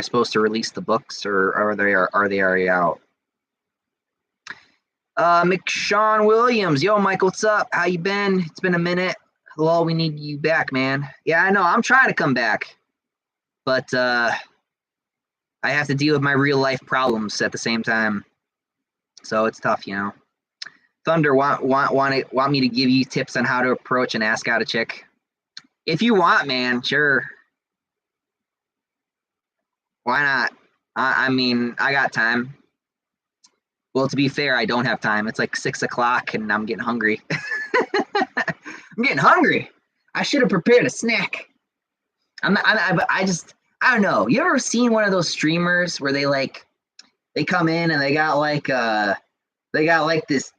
supposed to release the books, or are they already out? McShawn Williams, yo, Mike, what's up? How you been? It's been a minute. Hello, we need you back, man. Yeah, I know. I'm trying to come back, but I have to deal with my real life problems at the same time, so it's tough, Thunder, want me to give you tips on how to approach and ask out a chick? If you want, man, sure. Why not? I mean, I got time. Well, to be fair, I don't have time. It's like 6 o'clock and I'm getting hungry. I'm getting hungry. I should have prepared a snack. I don't know. You ever seen one of those streamers where they come in and they got this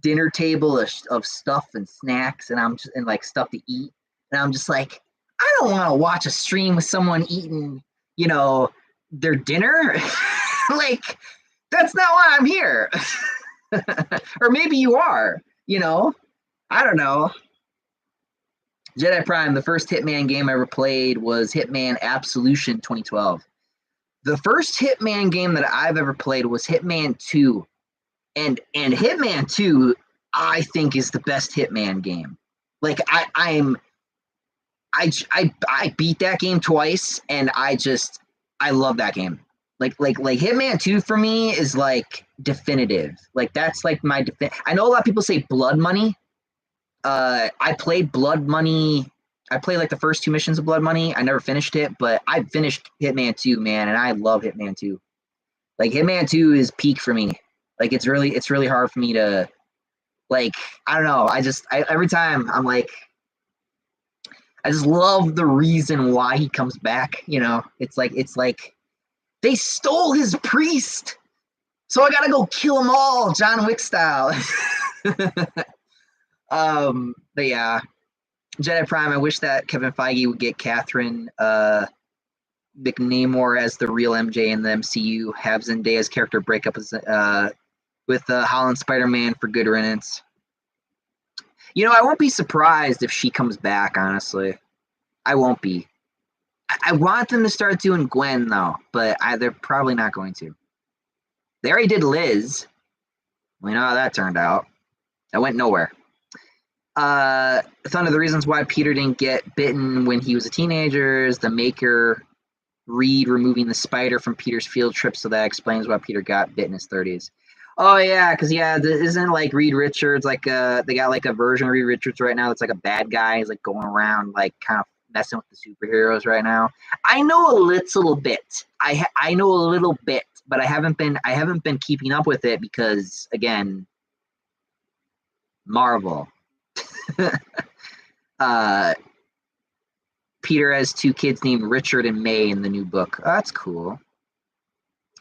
dinner table of stuff and snacks and stuff to eat, and I'm just like, I don't want to watch a stream with someone eating their dinner. Like, that's not why I'm here. Or maybe you are, I don't know. Jedi Prime, the first Hitman game I ever played was Hitman Absolution 2012. The first Hitman game that I've ever played was Hitman 2. And Hitman 2, I think, is the best Hitman game. Like, I beat that game twice, and I love that game. Like Hitman 2 for me is like definitive. Like, that's like my I know a lot of people say Blood Money. I played Blood Money. I played like the first 2 missions of Blood Money. I never finished it, but I finished Hitman 2, man, and I love Hitman 2. Like, Hitman 2 is peak for me. Like, it's really hard for me to, like, I don't know. Every time I'm like, I just love the reason why he comes back. It's like they stole his priest, so I gotta go kill them all, John Wick style. But yeah, Jedi Prime. I wish that Kevin Feige would get Catherine McNamore as the real MJ in the MCU. Have Zendaya's character break up with Holland Spider-Man for good riddance. I won't be surprised if she comes back. Honestly, I won't be. I want them to start doing Gwen though, but they're probably not going to. They already did Liz. We know how that turned out. That went nowhere. It's one of the reasons why Peter didn't get bitten when he was a teenager is the Maker Reed removing the spider from Peter's field trip, so that explains why Peter got bit in his 30s. Oh yeah, because isn't like Reed Richards like they got like a version of Reed Richards right now that's like a bad guy. He's like going around like kind of messing with the superheroes right now. I know a little bit. I know a little bit, but I haven't been keeping up with it because again, Marvel. Peter has 2 kids named Richard and May in the new book. Oh, that's cool.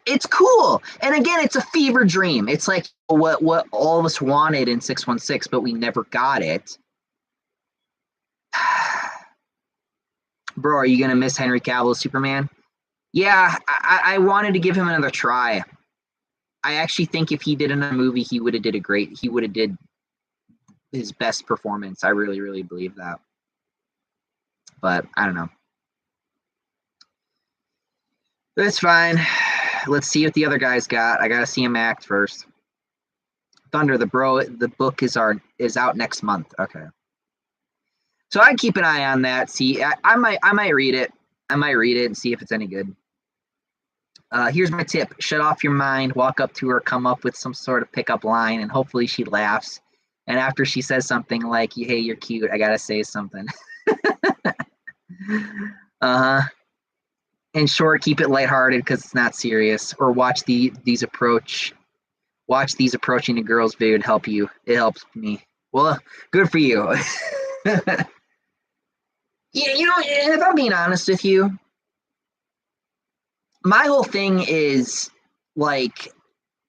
It's cool. And again, it's a fever dream. It's like what all of us wanted in 616, but we never got it. Bro, are you going to miss Henry Cavill's Superman? Yeah, I wanted to give him another try. I actually think if he did another movie, he would have did his best performance. I really, really believe that. But I don't know. It's fine. Let's see what the other guys got. I gotta see him act first. Thunder, the book is out next month. Okay. So I'd keep an eye on that. See, I might read it. I might read it and see if it's any good. Here's my tip. Shut off your mind, walk up to her, come up with some sort of pickup line, and hopefully she laughs. And after she says something like, hey, you're cute, I gotta say something. In short, keep it lighthearted because it's not serious. Or watch these approaching the girls video. It'd help you. It helps me. Well, good for you. Yeah, if I'm being honest with you, my whole thing is like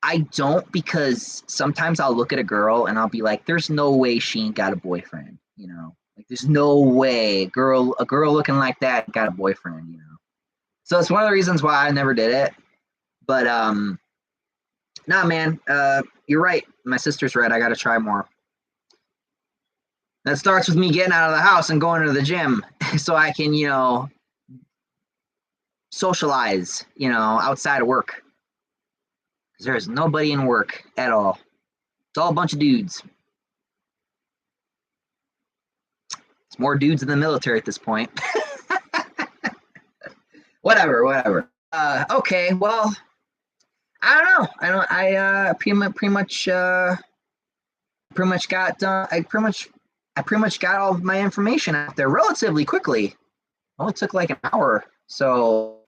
I don't, because sometimes I'll look at a girl and I'll be like, there's no way she ain't got a boyfriend, like there's no way a girl looking like that got a boyfriend, So it's one of the reasons why I never did it. But nah, man, you're right. My sister's right. I got to try more. That starts with me getting out of the house and going to the gym so I can, socialize, outside of work. Because there's nobody in work at all. It's all a bunch of dudes. It's more dudes in the military at this point. Whatever. Okay, well, I don't know. I pretty much got done. I pretty much got all of my information out there relatively quickly. It only took like an hour. So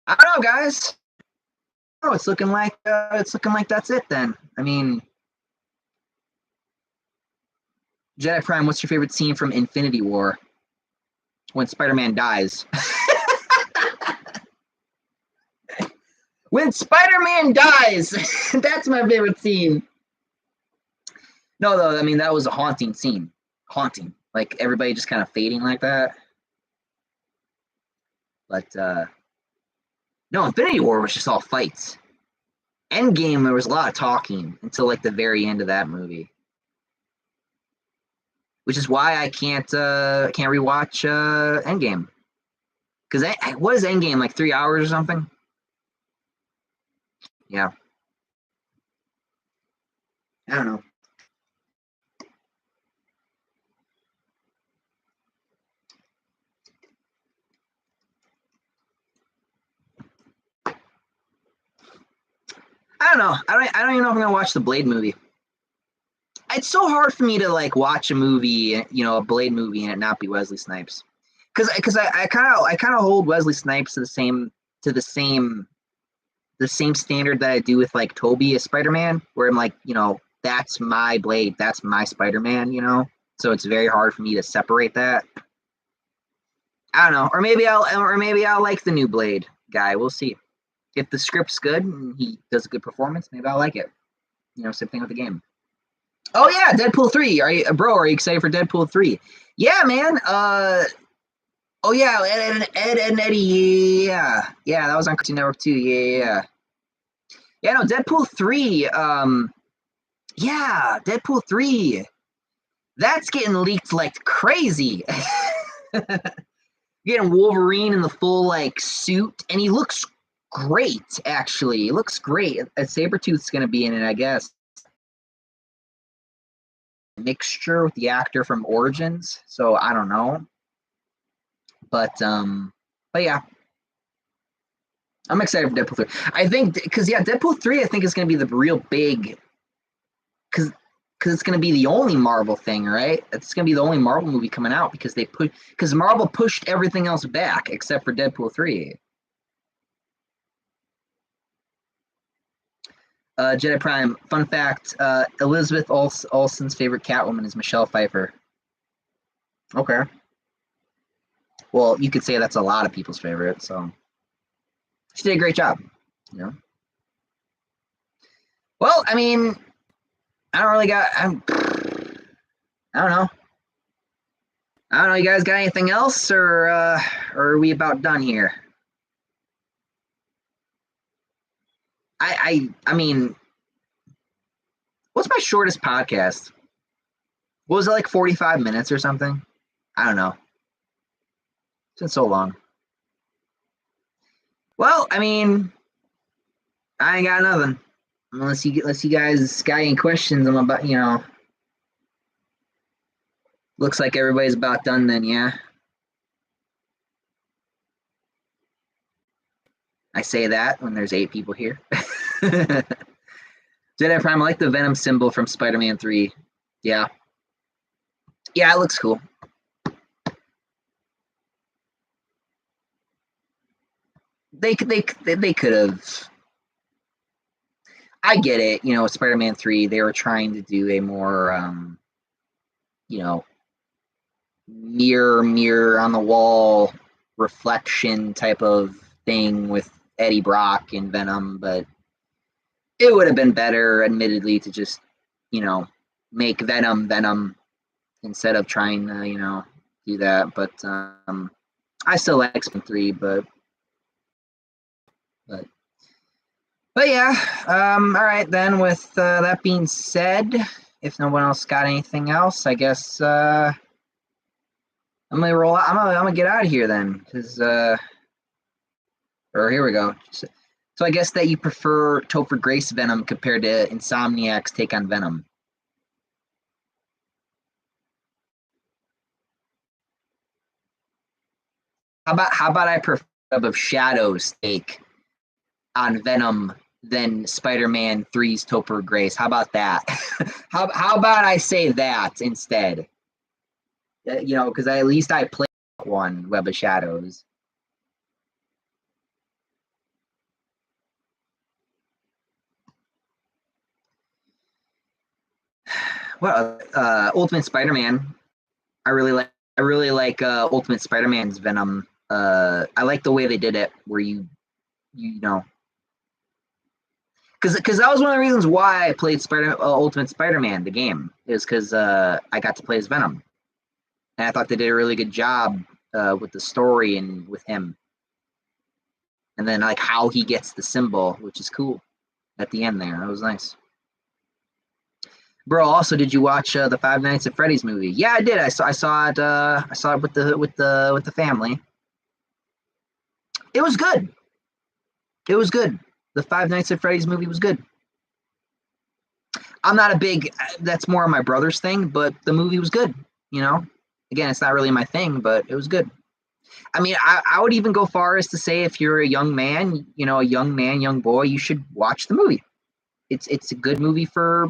I don't know, guys. Oh, it's looking like that's it then. I mean, Jedi Prime, what's your favorite scene from Infinity War? When Spider-Man dies. When Spider-Man dies, that's my favorite scene. No, though, I mean, that was a haunting scene. Haunting. Like, everybody just kind of fading like that. But, no, Infinity War was just all fights. Endgame, there was a lot of talking until, like, the very end of that movie. Which is why I can't rewatch Endgame. Because what is Endgame, like 3 hours or something? Yeah. I don't know. I don't know. I don't even know if I'm gonna watch the Blade movie. It's so hard for me to like watch a movie, a Blade movie, and it not be Wesley Snipes, because I kind of hold Wesley Snipes to the same standard that I do with like Toby as Spider-Man, where I'm like, that's my Blade, that's my Spider-Man, So it's very hard for me to separate that. I don't know, or maybe I'll like the new Blade guy. We'll see. If the script's good and he does a good performance, maybe I'll like it. Same thing with the game. Oh yeah, Deadpool 3. Are you excited for Deadpool 3? Yeah, man. Oh yeah, Ed and Eddie. Yeah, that was on Cartoon Network too. Yeah. Yeah, no, Deadpool 3. Yeah, Deadpool 3. That's getting leaked like crazy. Getting Wolverine in the full like suit, and he looks great. Actually, he looks great. Sabretooth's going to be in it, I guess. Mixture with the actor from Origins, so I don't know. But yeah, I'm excited for Deadpool 3. I think because Deadpool 3 I think is going to be the real big because it's going to be the only Marvel thing, right? It's going to be the only Marvel movie coming out because Marvel pushed everything else back except for Deadpool 3. Jedi Prime, fun fact, Elizabeth Olsen's favorite Catwoman is Michelle Pfeiffer. Okay. Well, you could say that's a lot of people's favorite, so she did a great job, you know. Well, I mean, I don't really got. I don't know. I don't know. You guys got anything else, or are we about done here? I mean, what's my shortest podcast? What was it, like 45 minutes or something? I don't know. It's been so long. Well, I mean, I ain't got nothing. Unless you guys got any questions, I'm about, looks like everybody's about done then, yeah. I say that when there's 8 people here. Jedi Prime, I like the Venom symbol from Spider-Man 3. Yeah. Yeah, it looks cool. They could have. I get it. Spider-Man 3, they were trying to do a more, mirror on the wall reflection type of thing with Eddie Brock and Venom, but it would have been better, admittedly, to just, make Venom instead of trying to, do that. But I still like X-Men 3, but yeah. All right, then. With that being said, if no one else got anything else, I guess I'm gonna roll out. I'm gonna get out of here then, because or here we go. So I guess that you prefer Topher Grace Venom compared to Insomniac's take on Venom. How about I prefer of Shadow's take on Venom than Spider-Man 3's Topher Grace? How about that? how about I say that instead? Because at least I played one, Web of Shadows. Well, Ultimate Spider-Man. I really like Ultimate Spider-Man's Venom. I like the way they did it, where you know, because that was one of the reasons why I played Ultimate Spider-Man, the game, is because I got to play as Venom, and I thought they did a really good job with the story and with him, and then like how he gets the symbol, which is cool at the end there. That was nice. Bro, also, did you watch the Five Nights at Freddy's movie? Yeah, I did. I saw it. I saw it with the family. It was good. It was good. The Five Nights at Freddy's movie was good. I'm not a big. That's more of my brother's thing, but the movie was good. Again, it's not really my thing, but it was good. I mean, I would even go far as to say if you're a young man, young boy, you should watch the movie. It's a good movie for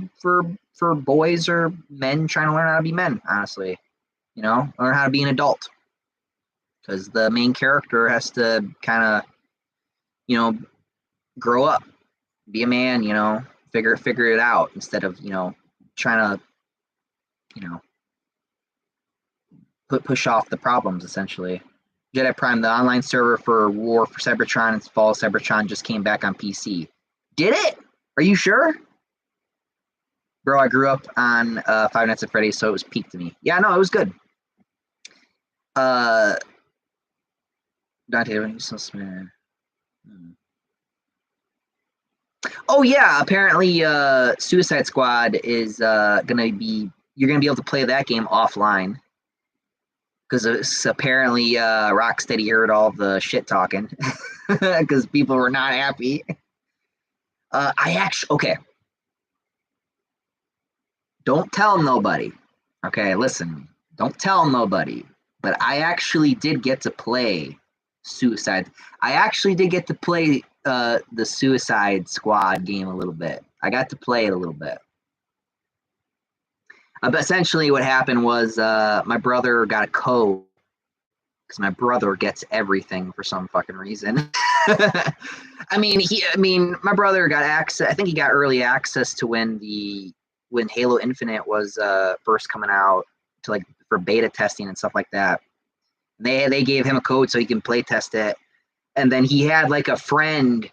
boys or men trying to learn how to be men, honestly. Learn how to be an adult. Because the main character has to kind of, grow up, be a man, figure it out instead of, trying to, push off the problems essentially. Jedi Prime, the online server for War for Cybertron and Fall of Cybertron just came back on PC. Did it? Are you sure? Bro, I grew up on Five Nights at Freddy's, so it was peak to me. Yeah, no, it was good. Dante, when you so smart. Oh yeah, apparently Suicide Squad is you're gonna be able to play that game offline. because apparently Rocksteady heard all the shit talking because people were not happy. Okay. Don't tell nobody. Okay, listen. Don't tell nobody. But I actually did get to play Suicide. I actually did get to play the Suicide Squad game a little bit. I got to play it a little bit. But essentially, what happened was my brother got a code because my brother gets everything for some fucking reason. I mean, my brother got access. I think he got early access to when Halo Infinite was first coming out to like for beta testing and stuff like that. They gave him a code so he can play test it, and then he had like a friend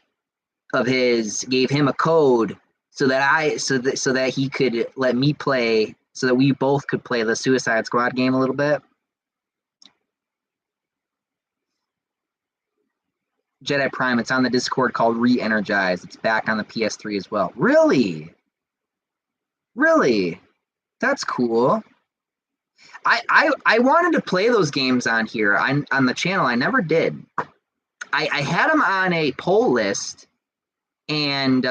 of his gave him a code so that he could let me play, so that we both could play the Suicide Squad game a little bit. Jedi Prime, it's on the Discord called Re-Energize. It's back on the PS3 as well. Really? That's cool. I wanted to play those games on here on the channel. I never did. I had them on a poll list, and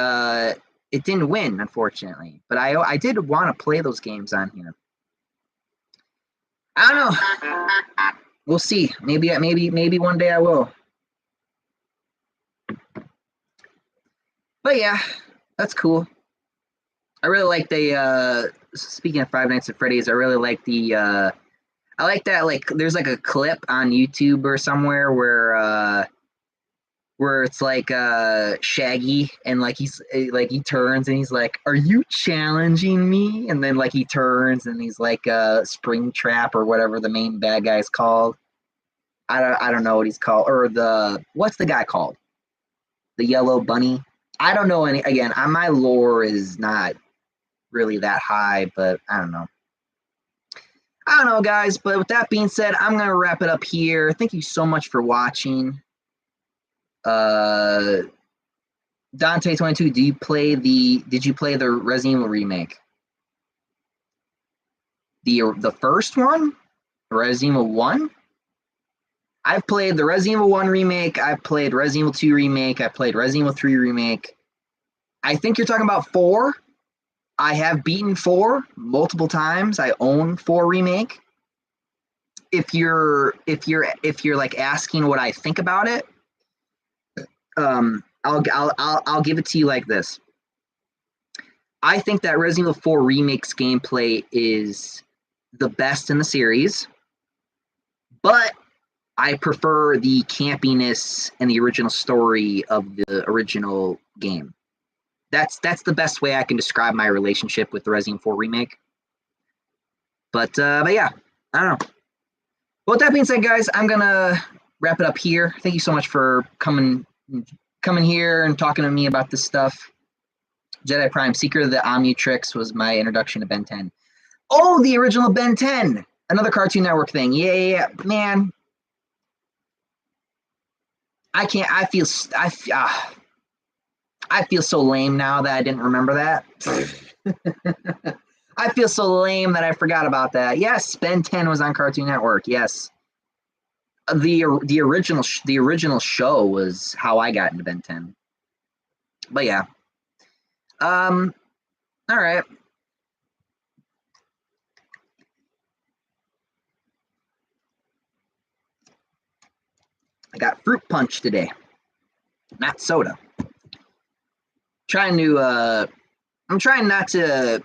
it didn't win, unfortunately. But I did want to play those games on here. I don't know. We'll see. Maybe one day I will. But yeah, that's cool. I really like the speaking of Five Nights at Freddy's, I really like the I like that, like there's like a clip on YouTube or somewhere where it's like Shaggy, and like he turns and he's like, "Are you challenging me?" And then like he turns and he's like Springtrap or whatever the main bad guy's called. I don't know what he's called, or what's the guy called? The Yellow Bunny. I don't know any. Again, my lore is not really that high, but I don't know. I don't know, guys. But with that being said, I'm gonna wrap it up here. Thank you so much for watching. Dante22, did you play the Resident Evil remake? The first one? Resident Evil 1? I've played the Resident Evil 1 remake, I've played Resident Evil 2 remake, I played Resident Evil 3 remake. I think you're talking about 4. I have beaten 4 multiple times. I own 4 remake. If you're like asking what I think about it, I'll give it to you like this. I think that Resident Evil 4 Remake's gameplay is the best in the series, but I prefer the campiness and the original story of the original game. That's the best way I can describe my relationship with the Resident Evil 4 Remake. But yeah, I don't know. Well, with that being said, guys, I'm gonna wrap it up here. Thank you so much for coming here and talking to me about this stuff. Jedi Prime Secret of the Omnitrix was my introduction to Ben 10. Oh, the original Ben 10, another Cartoon Network thing. Yeah, man. I feel so lame now that I didn't remember that. I feel so lame that I forgot about that. Yes, Ben 10 was on Cartoon Network. Yes. The original show was how I got into Ben 10. But yeah. All right. I got fruit punch today, not soda. I'm trying not to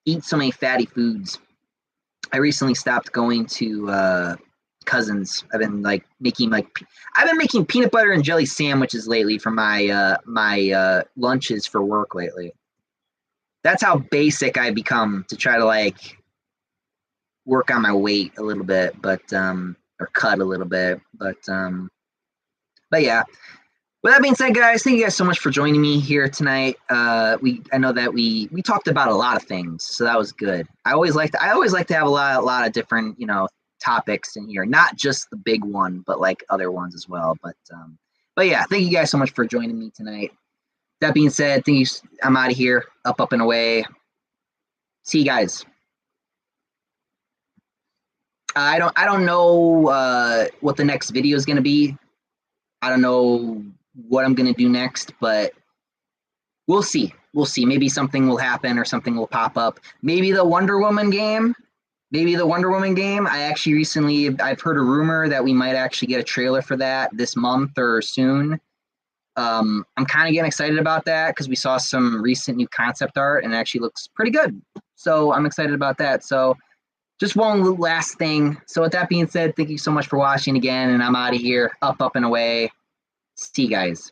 eat so many fatty foods. I recently stopped going to Cousins. I've been making peanut butter and jelly sandwiches lately for my lunches for work lately. That's how basic I become to try to work on my weight a little bit, but or cut a little bit, but yeah. With that being said, guys, thank you guys so much for joining me here tonight. I know that we talked about a lot of things, so that was good. I always like to have a lot of different topics in here, not just the big one, but other ones as well. But yeah, thank you guys so much for joining me tonight. That being said, I'm out of here. Up and away. See you guys. I don't know what the next video is going to be. I don't know what I'm going to do next, but we'll see. We'll see. Maybe something will happen or something will pop up. Maybe the Wonder Woman game. I actually recently, I've heard a rumor that we might actually get a trailer for that this month or soon. I'm kind of getting excited about that because we saw some recent new concept art and it actually looks pretty good. So I'm excited about that. So just one last thing. So with that being said, thank you so much for watching again, and I'm out of here. Up and away. See you guys.